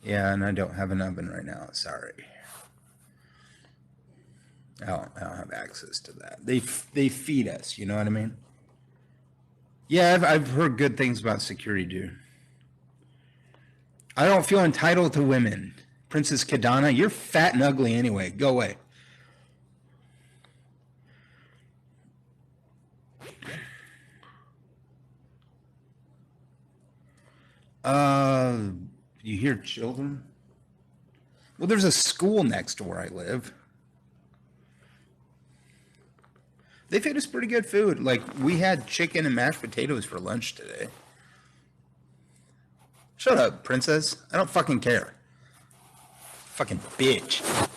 Yeah, and I don't have an oven right now. Sorry. I don't have access to that. They feed us, you know what I mean? Yeah, I've heard good things about security, dude. I don't feel entitled to women. Princess Kadana, you're fat and ugly anyway. Go away. You hear children? Well, there's a school next to where I live. They feed us pretty good food. Like, we had chicken and mashed potatoes for lunch today. Shut up, princess. I don't fucking care. Fucking bitch.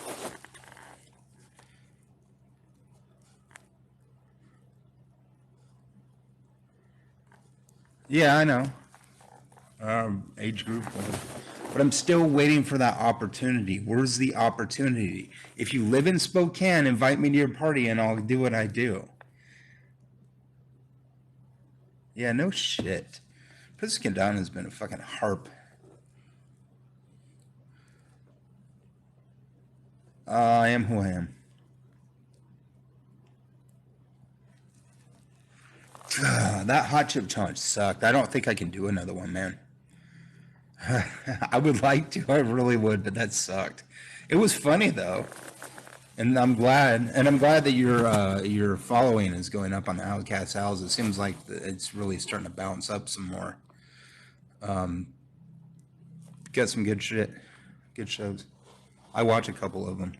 Yeah, I know. age group. But I'm still waiting for that opportunity. Where's the opportunity? If you live in Spokane, invite me to your party and I'll do what I do. Yeah, no shit. Bistango has been a fucking harp. I am who I am. That hot chip challenge sucked. I don't think I can do another one, man. I would like to. I really would, but that sucked. It was funny though, and I'm glad. And I'm glad that your following is going up on the Outcast Owls. It seems like it's really starting to bounce up some more. Got some good shit, good shows. I watch a couple of them.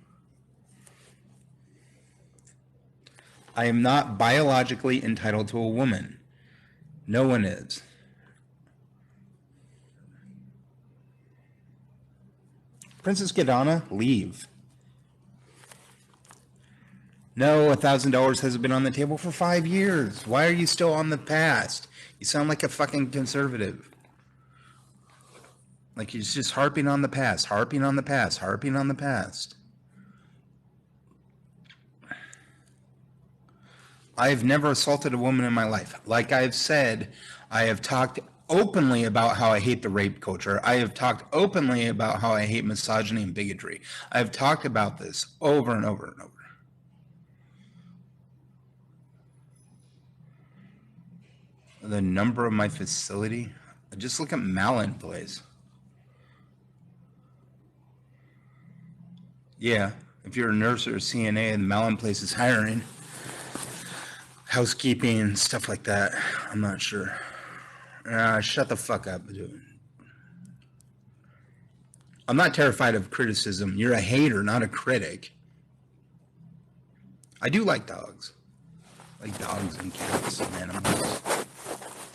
I am not biologically entitled to a woman. No one is. Princess Gadana, leave. No, $1,000 hasn't been on the table for 5 years. Why are you still on the past? You sound like a fucking conservative. Like he's just harping on the past, harping on the past, harping on the past. I've never assaulted a woman in my life. Like I've said, I have talked openly about how I hate the rape culture. I have talked openly about how I hate misogyny and bigotry. I've talked about this over and over and over. The number of my facility, just look at Malin Place. Yeah, if you're a nurse or a CNA, the Malin Place is hiring. Housekeeping, stuff like that. I'm not sure. Shut the fuck up, dude. I'm not terrified of criticism. You're a hater, not a critic. I do like dogs. Like dogs and cats and animals.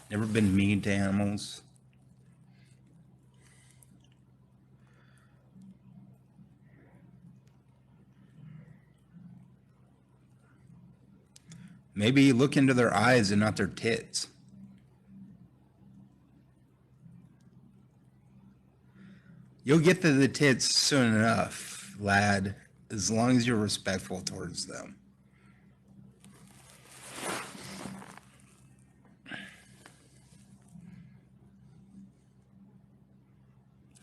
Never been mean to animals. Maybe look into their eyes and not their tits. You'll get to the tits soon enough, lad, as long as you're respectful towards them.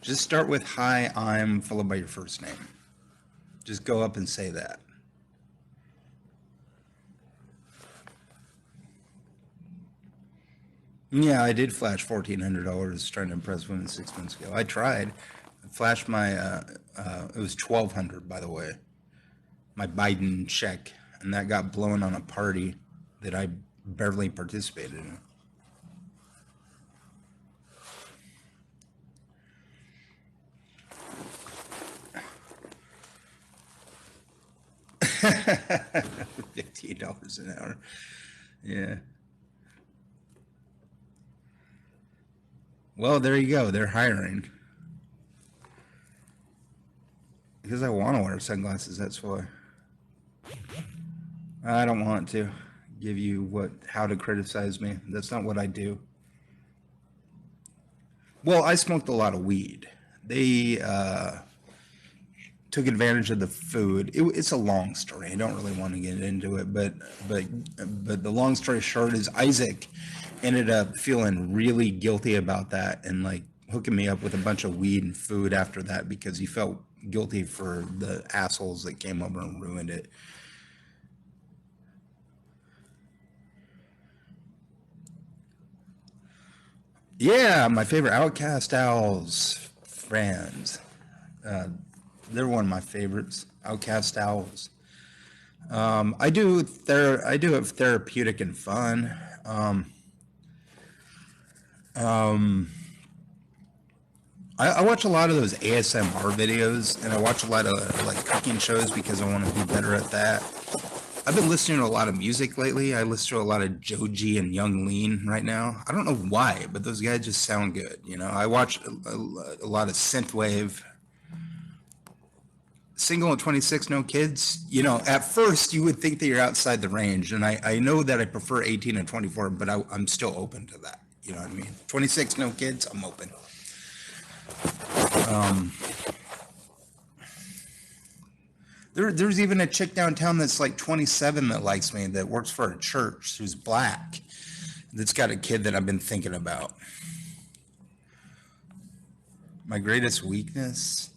Just start with hi, I'm, followed by your first name. Just go up and say that. Yeah, I did flash $1,400 trying to impress women 6 months ago. I tried. I flashed my, it was $1,200, by the way, my Biden check, and that got blown on a party that I barely participated in. $15 an hour. Yeah. Well, there you go. They're hiring. Because I want to wear sunglasses, that's why. I don't want to give you how to criticize me. That's not what I do. Well, I smoked a lot of weed. They took advantage of the food. It's a long story. I don't really want to get into it, but the long story short is Isaac ended up feeling really guilty about that and like hooking me up with a bunch of weed and food after that because he felt guilty for the assholes that came over and ruined it. Yeah, my favorite Outcast Owls friends. They're one of my favorites. Outcast Owls. I do it therapeutic and fun. I watch a lot of those ASMR videos, and I watch a lot of like cooking shows because I want to be better at that. I've been listening to a lot of music lately. I listen to a lot of Joji and Young Lean right now. I don't know why, but those guys just sound good. You know, I watch a lot of synthwave. Single at 26, no kids. You know, at first you would think that you're outside the range, and I know that I prefer 18 and 24, but I'm still open to that. You know what I mean? 26, no kids, I'm open. There's even a chick downtown that's like 27 that likes me, that works for a church, who's black, that's got a kid that I've been thinking about. My greatest weakness?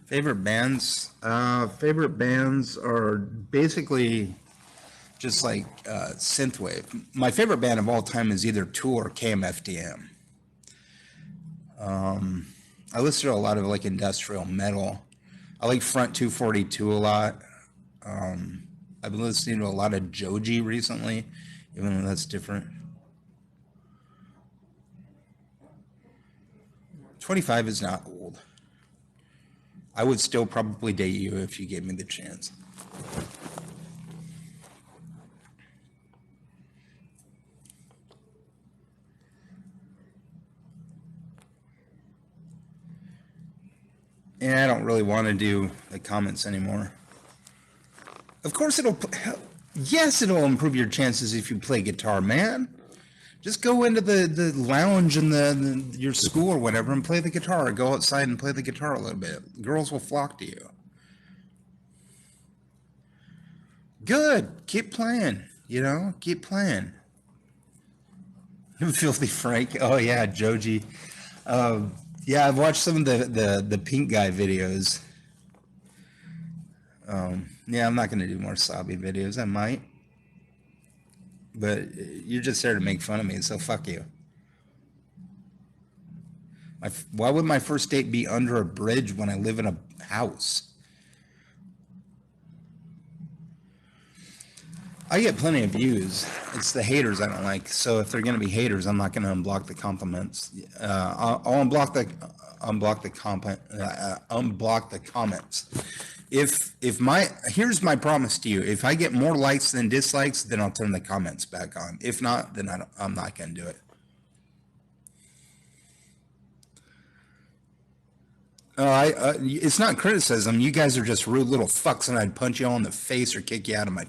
Favorite bands? Favorite bands are basically just like synthwave. My favorite band of all time is either Tool or KMFDM. I listen to a lot of like industrial metal. I like Front 242 a lot. I've been listening to a lot of Joji recently, even though that's different. 25 is not old. I would still probably date you if you gave me the chance. And I don't really want to do the comments anymore. Of course it'll improve your chances if you play guitar, man. Just go into the lounge in your school or whatever and play the guitar. Or go outside and play the guitar a little bit. Girls will flock to you. Good. Keep playing. You know, keep playing. Filthy Frank. Oh yeah, Joji. Yeah, I've watched some of the Pink Guy videos. Yeah, I'm not going to do more Sabi videos. I might. But you're just there to make fun of me, so fuck you. Why would my first date be under a bridge when I live in a house? I get plenty of views. It's the haters I don't like. So if they're going to be haters, I'm not going to unblock the compliments. I'll unblock the comments. Here's my promise to you. If I get more likes than dislikes, then I'll turn the comments back on. If not, then I'm not going to do it. It's not criticism. You guys are just rude little fucks, and I'd punch you all in the face or kick you out of my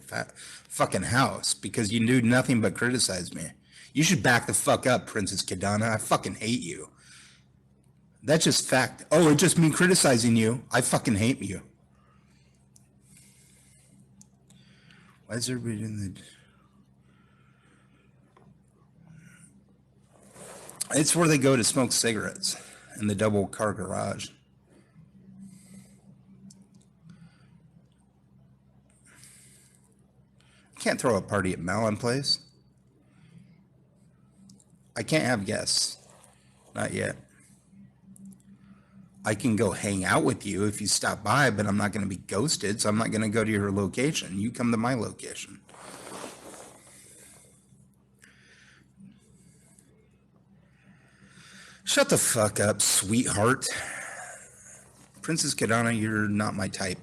fucking house because you do nothing but criticize me. You should back the fuck up, Princess Kadana. I fucking hate you. That's just fact. Oh, it's just me criticizing you. I fucking hate you. Why is everybody in the... It's where they go to smoke cigarettes in the double car garage. I can't throw a party at Malin Place. I can't have guests. Not yet. I can go hang out with you if you stop by, but I'm not going to be ghosted, so I'm not going to go to your location. You come to my location. Shut the fuck up, sweetheart. Princess Kadana, you're not my type.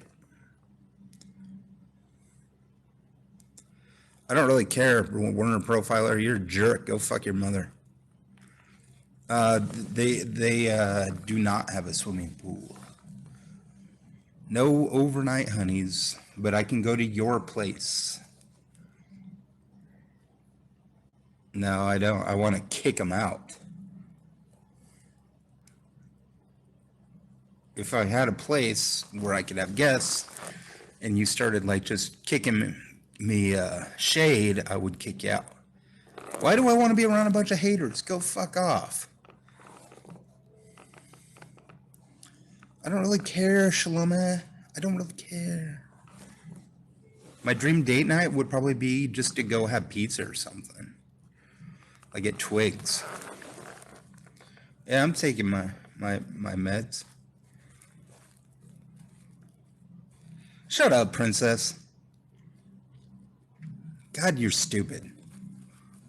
I don't really care, Werner Profiler. You're a jerk. Go fuck your mother. They do not have a swimming pool. No overnight honeys, but I can go to your place. No, I don't. I want to kick them out. If I had a place where I could have guests and you started like just kicking me shade, I would kick you out. Why do I want to be around a bunch of haters? Go fuck off. I don't really care, Shalome. I don't really care. My dream date night would probably be just to go have pizza or something. Like at Twigs. Yeah, I'm taking my meds. Shut up, princess. God, you're stupid.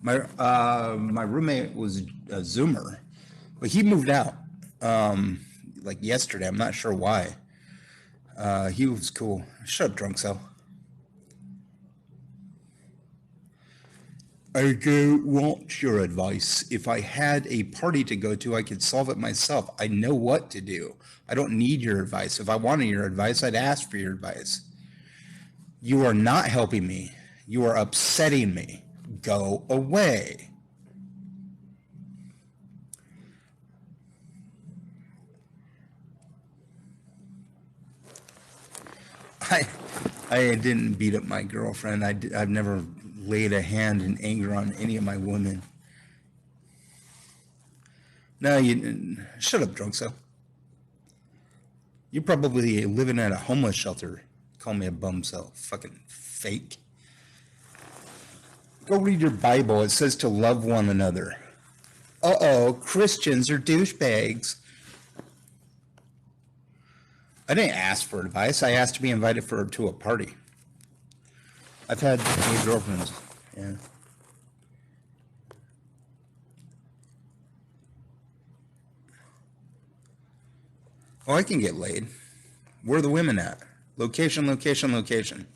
My roommate was a Zoomer, but he moved out like yesterday. I'm not sure why. He was cool. Shut up, drunk cell. I don't want your advice. If I had a party to go to, I could solve it myself. I know what to do. I don't need your advice. If I wanted your advice, I'd ask for your advice. You are not helping me. You are upsetting me. Go away. I didn't beat up my girlfriend. I've never laid a hand in anger on any of my women. No, you shut up, drunk cell. You're probably living at a homeless shelter. Call me a bum cell. Fucking fake. Go read your Bible. It says to love one another. Uh-oh, Christians are douchebags. I didn't ask for advice. I asked to be invited to a party. I've had 8 girlfriends. Yeah. Oh, I can get laid. Where are the women at? Location, location, location.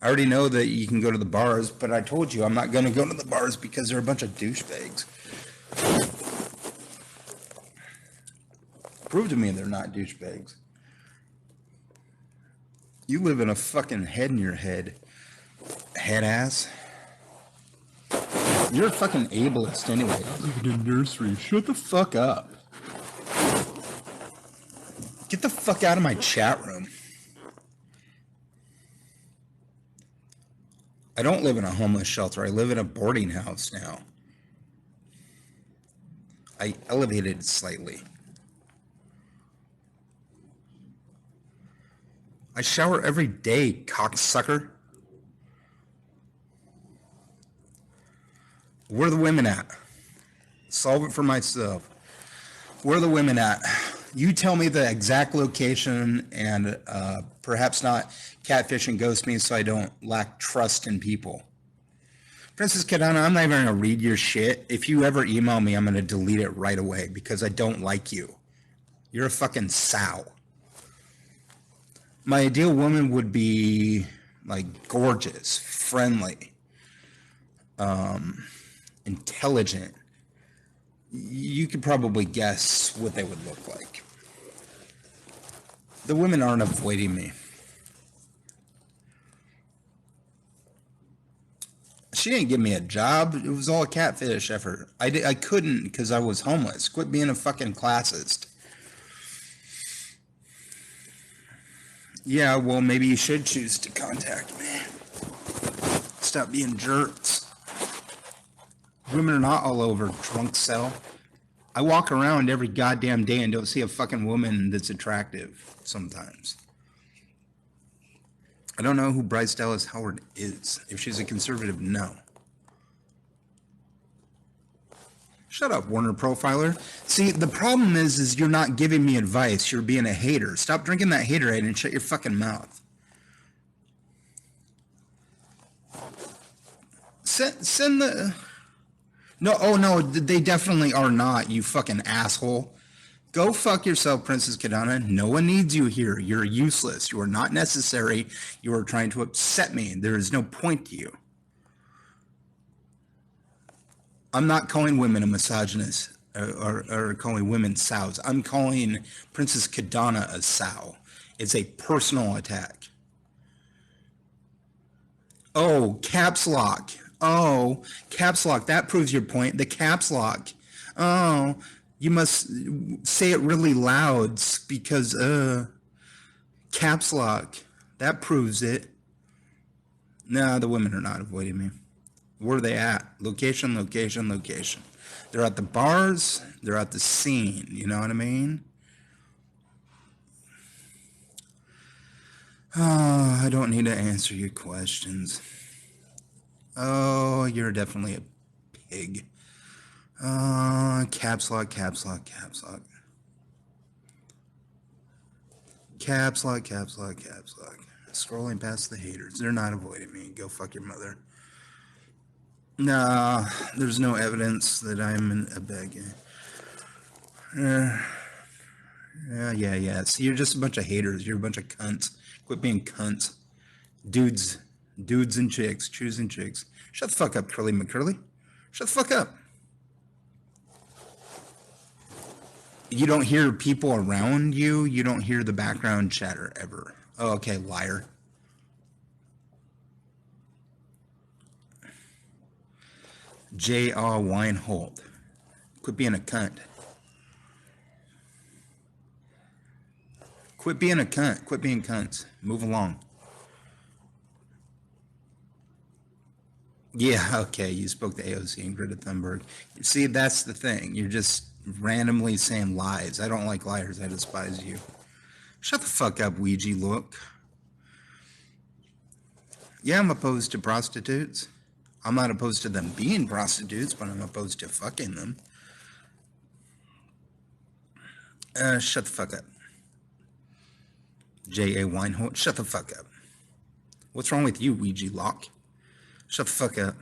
I already know that you can go to the bars, but I told you I'm not going to go to the bars because they're a bunch of douchebags. Prove to me they're not douchebags. You live in a fucking head in your head. Head ass. You're a fucking ableist anyway. I live in a nursery. Shut the fuck up. Get the fuck out of my chat room. I don't live in a homeless shelter. I live in a boarding house now. I elevated it slightly. I shower every day, cocksucker. Where are the women at? Solve it for myself. Where are the women at? You tell me the exact location and perhaps not catfish and ghost me so I don't lack trust in people. Princess Kadana, I'm not even going to read your shit. If you ever email me, I'm going to delete it right away because I don't like you. You're a fucking sow. My ideal woman would be like gorgeous, friendly, intelligent. You could probably guess what they would look like. The women aren't avoiding me. She didn't give me a job. It was all a catfish effort. I couldn't because I was homeless. Quit being a fucking classist. Yeah, well, maybe you should choose to contact me. Stop being jerks. Women are not all over, drunk cell. I walk around every goddamn day and don't see a fucking woman that's attractive sometimes. I don't know who Bryce Dallas Howard is. If she's a conservative, no. Shut up, Warner Profiler. See, the problem is you're not giving me advice. You're being a hater. Stop drinking that Haterade and shut your fucking mouth. Send the... No, oh no, they definitely are not, you fucking asshole. Go fuck yourself, Princess Kadana. No one needs you here. You're useless. You are not necessary. You are trying to upset me. There is no point to you. I'm not calling women a misogynist or calling women sows. I'm calling Princess Kadana a sow. It's a personal attack. Oh, caps lock. Oh, caps lock. That proves your point. The caps lock. Oh, you must say it really loud because, caps lock. That proves it. No, the women are not avoiding me. Where are they at? Location, location, location. They're at the bars. They're at the scene. You know what I mean? Oh, I don't need to answer your questions. Oh, you're definitely a pig. Caps lock, caps lock, caps lock. Caps lock, caps lock, caps lock. Scrolling past the haters. They're not avoiding me. Go fuck your mother. Nah, there's no evidence that I'm a bad guy. Yeah. See, you're just a bunch of haters. You're a bunch of cunts. Quit being cunts. Dudes and chicks. Choosing chicks. Shut the fuck up, Curly McCurly. Shut the fuck up. You don't hear people around you. You don't hear the background chatter ever. Oh, okay, liar. J.R. Weinhold. Quit being a cunt. Quit being a cunt. Quit being cunts. Move along. Yeah, okay, you spoke to AOC and Greta Thunberg. See, that's the thing. You're just randomly saying lies. I don't like liars. I despise you. Shut the fuck up, Ouija look. Yeah, I'm opposed to prostitutes. I'm not opposed to them being prostitutes, but I'm opposed to fucking them. Shut the fuck up. J.A. Weinhold, shut the fuck up. What's wrong with you, Ouija lock? Shut the fuck up.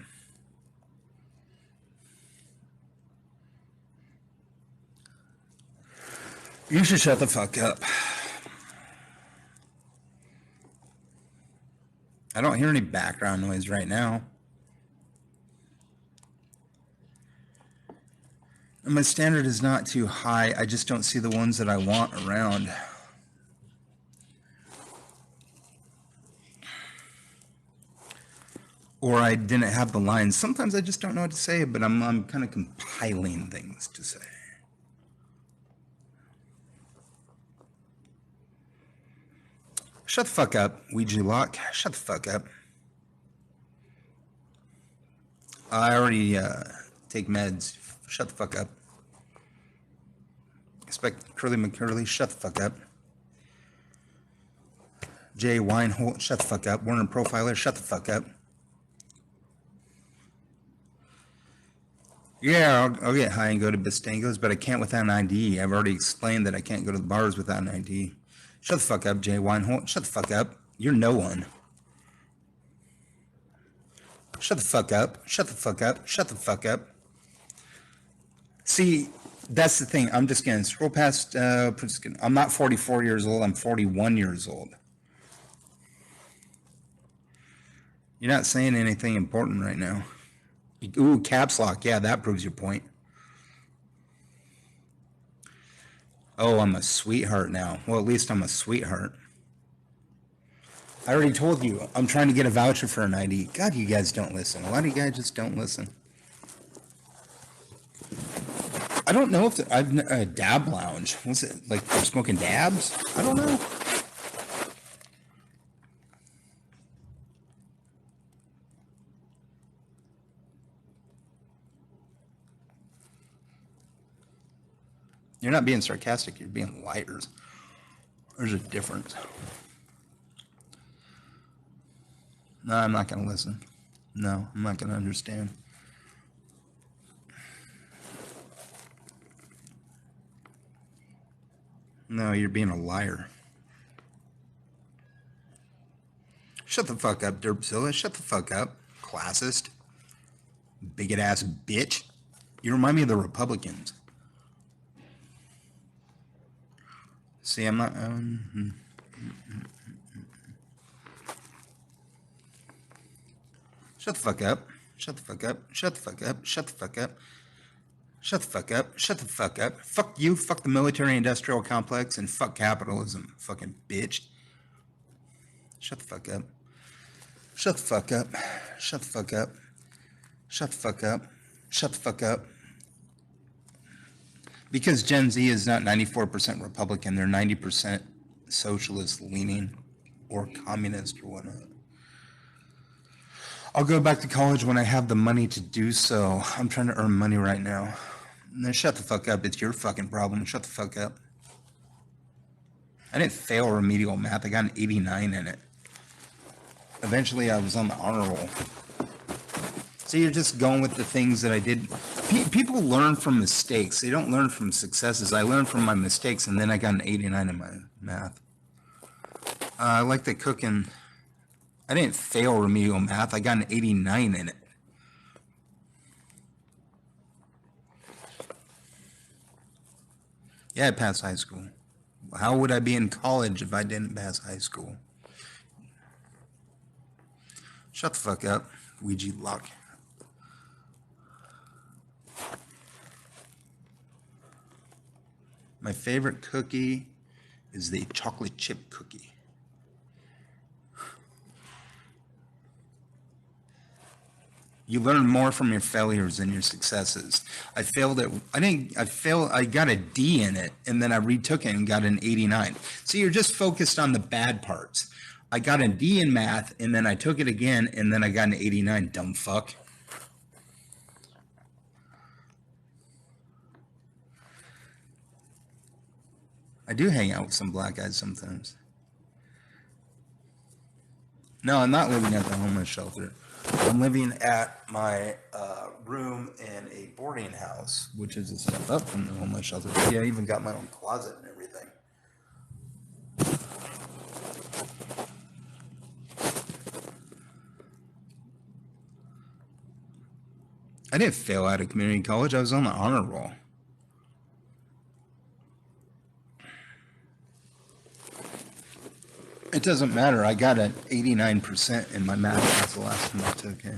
You should shut the fuck up. I don't hear any background noise right now. And my standard is not too high. I just don't see the ones that I want around. Or I didn't have the lines. Sometimes I just don't know what to say, but I'm kind of compiling things to say. Shut the fuck up, Ouija lock. Shut the fuck up. I already take meds. Shut the fuck up. Expect Curly McCurly. Shut the fuck up. Jay Weinhold. Shut the fuck up. Werner Profiler. Shut the fuck up. Yeah, I'll get high and go to Bistango's, but I can't without an ID. I've already explained that I can't go to the bars without an ID. Shut the fuck up, Jay Weinhold. Shut the fuck up. You're no one. Shut the fuck up. Shut the fuck up. Shut the fuck up. See, that's the thing. I'm just going to scroll past. I'm not 44 years old. I'm 41 years old. You're not saying anything important right now. Ooh, caps lock. Yeah, that proves your point. Oh, I'm a sweetheart now. Well, at least I'm a sweetheart. I already told you. I'm trying to get a voucher for an ID. God, you guys don't listen. A lot of you guys just don't listen. I don't know if I've a dab lounge. Was it like they're smoking dabs? I don't know. You're not being sarcastic, you're being liars. There's a difference. No, I'm not going to listen. No, I'm not going to understand. No, you're being a liar. Shut the fuck up, Derpzilla. Shut the fuck up, classist. Bigot ass bitch. You remind me of the Republicans. See, I'm not. Shut the fuck up. Shut the fuck up. Shut the fuck up. Shut the fuck up. Shut the fuck up. Shut the fuck up. Fuck you. Fuck the military-industrial complex and fuck capitalism. Fucking bitch. Shut the fuck up. Shut the fuck up. Shut the fuck up. Shut the fuck up. Shut the fuck up. Because Gen Z is not 94% Republican, they're 90% socialist leaning or communist or whatnot. I'll go back to college when I have the money to do so. I'm trying to earn money right now. And then shut the fuck up. It's your fucking problem. Shut the fuck up. I didn't fail remedial math. I got an 89 in it. Eventually, I was on the honor roll. So you're just going with the things that I did. People learn from mistakes. They don't learn from successes. I learned from my mistakes, and then I got an 89 in my math. I like the cooking. I didn't fail remedial math. I got an 89 in it. Yeah, I passed high school. How would I be in college if I didn't pass high school? Shut the fuck up, Ouija lock. My favorite cookie is the chocolate chip cookie. You learn more from your failures than your successes. I got a D in it, and then I retook it and got an 89. So you're just focused on the bad parts. I got a D in math, and then I took it again, and then I got an 89, dumb fuck. I do hang out with some black guys sometimes. No, I'm not living at the homeless shelter. I'm living at my room in a boarding house, which is a step up from the homeless shelter. Yeah, I even got my own closet and everything. I didn't fail out of community college. I was on the honor roll. It doesn't matter. I got an 89% in my math. That's the last time I took it.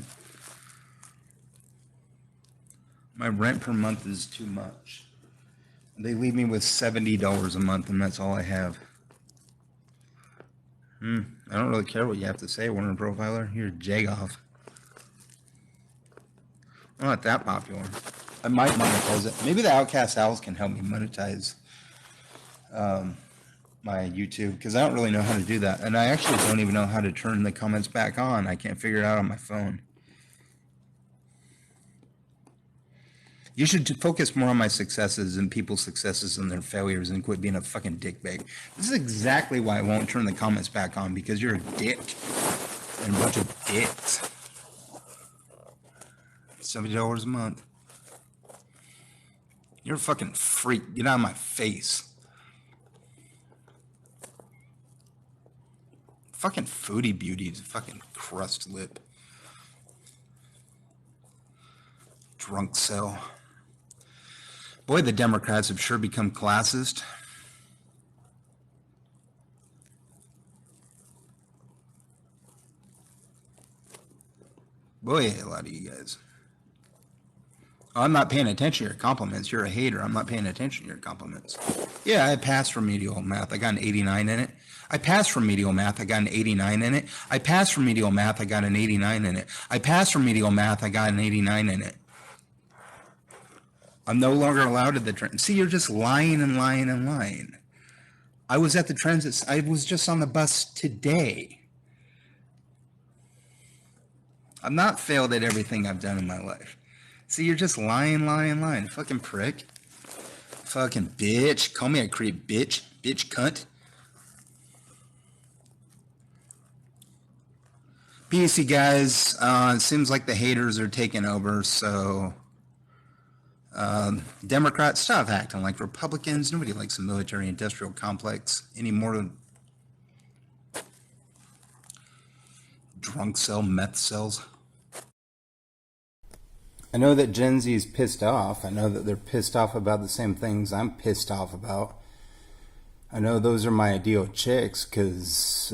My rent per month is too much. They leave me with $70 a month, and that's all I have. I don't really care what you have to say, Warner Profiler. You're Jagoff. I'm not that popular. I might monetize it. Maybe the Outcast Owls can help me monetize my YouTube, because I don't really know how to do that. And I actually don't even know how to turn the comments back on. I can't figure it out on my phone. You should focus more on my successes and people's successes and their failures, and quit being a fucking dickbag. This is exactly why I won't turn the comments back on, because you're a dick. And a bunch of dicks. $70 a month. You're a fucking freak. Get out of my face. Fucking foodie beauties. Fucking crust lip. Drunk cell. Boy, the Democrats have sure become classist. Boy, a lot of you guys. Oh, I'm not paying attention to your compliments. You're a hater. I'm not paying attention to your compliments. Yeah, I passed remedial math. I got an 89 in it. I passed remedial math. I got an 89 in it. I passed remedial math. I got an 89 in it. I passed remedial math. I got an 89 in it. I'm no longer allowed at the transit. See, you're just lying and lying and lying. I was at the transit. I was just on the bus today. I've not failed at everything I've done in my life. See, you're just lying, lying, lying. Fucking prick. Fucking bitch. Call me a creep, bitch. Bitch cunt. PC guys, it seems like the haters are taking over, so Democrats, stop acting like Republicans. Nobody likes the military-industrial complex anymore. Drunk cell, meth cells. I know that Gen Z is pissed off. I know that they're pissed off about the same things I'm pissed off about. I know those are my ideal chicks because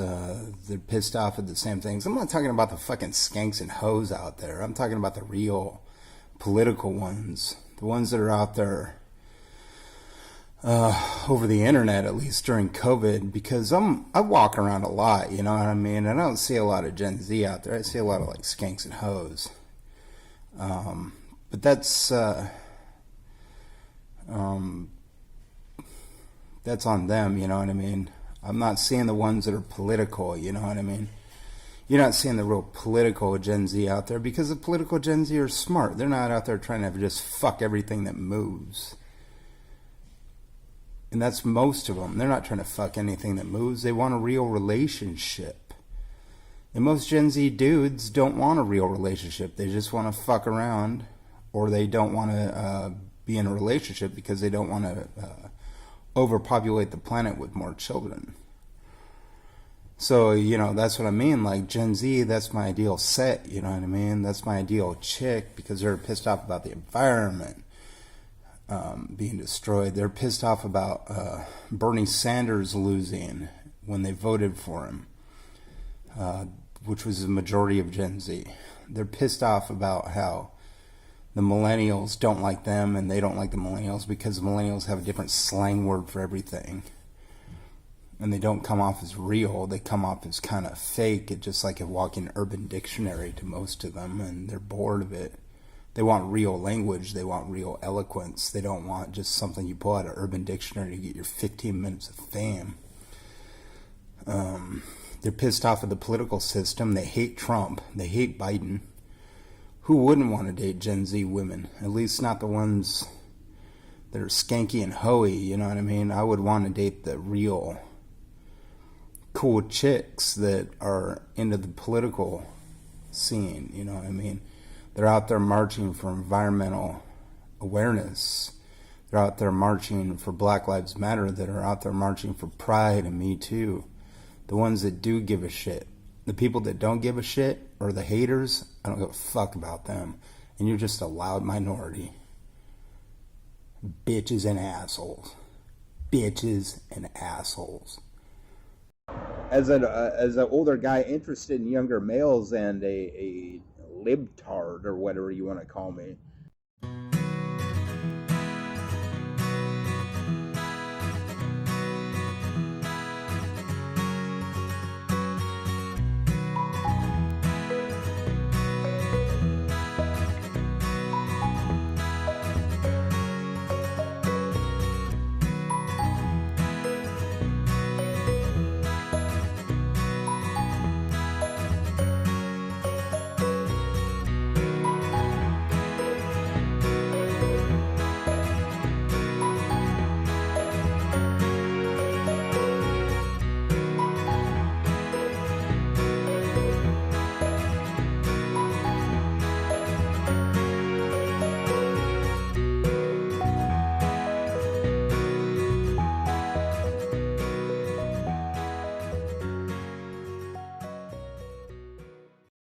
they're pissed off at the same things. I'm not talking about the fucking skanks and hoes out there. I'm talking about the real political ones. The ones that are out there over the internet, at least during COVID, because I walk around a lot, you know what I mean? I don't see a lot of Gen Z out there. I see a lot of like skanks and hoes. But that's on them, you know what I mean? I'm not seeing the ones that are political, you know what I mean? You're not seeing the real political Gen Z out there, because the political Gen Z are smart. They're not out there trying to just fuck everything that moves. And that's most of them. They're not trying to fuck anything that moves. They want a real relationship. And most Gen Z dudes don't want a real relationship. They just want to fuck around, or they don't want to be in a relationship because they don't want to overpopulate the planet with more children. So, you know, that's what I mean. Like Gen Z, that's my ideal set, you know what I mean? That's my ideal chick, because they're pissed off about the environment being destroyed. They're pissed off about Bernie Sanders losing when they voted for him. Which was the majority of Gen Z. They're pissed off about how the millennials don't like them, and they don't like the millennials because the millennials have a different slang word for everything. and they don't come off as real. They come off as kind of fake. It's just like a walking Urban Dictionary to most of them, and they're bored of it. They want real language. They want real eloquence. They don't want just something you pull out of Urban Dictionary to get your 15 minutes of fame. They're pissed off at the political system. They hate Trump. They hate Biden. Who wouldn't want to date Gen Z women? At least not the ones that are skanky and hoey, you know what I mean? I would want to date the real cool chicks that are into the political scene, you know what I mean? They're out there marching for environmental awareness. They're out there marching for Black Lives Matter, that are out there marching for Pride and Me Too. The ones that do give a shit. The people that don't give a shit, or the haters, I don't give a fuck about them. And you're just a loud minority. Bitches and assholes. Bitches and assholes. As an older guy interested in younger males and a libtard, or whatever you want to call me,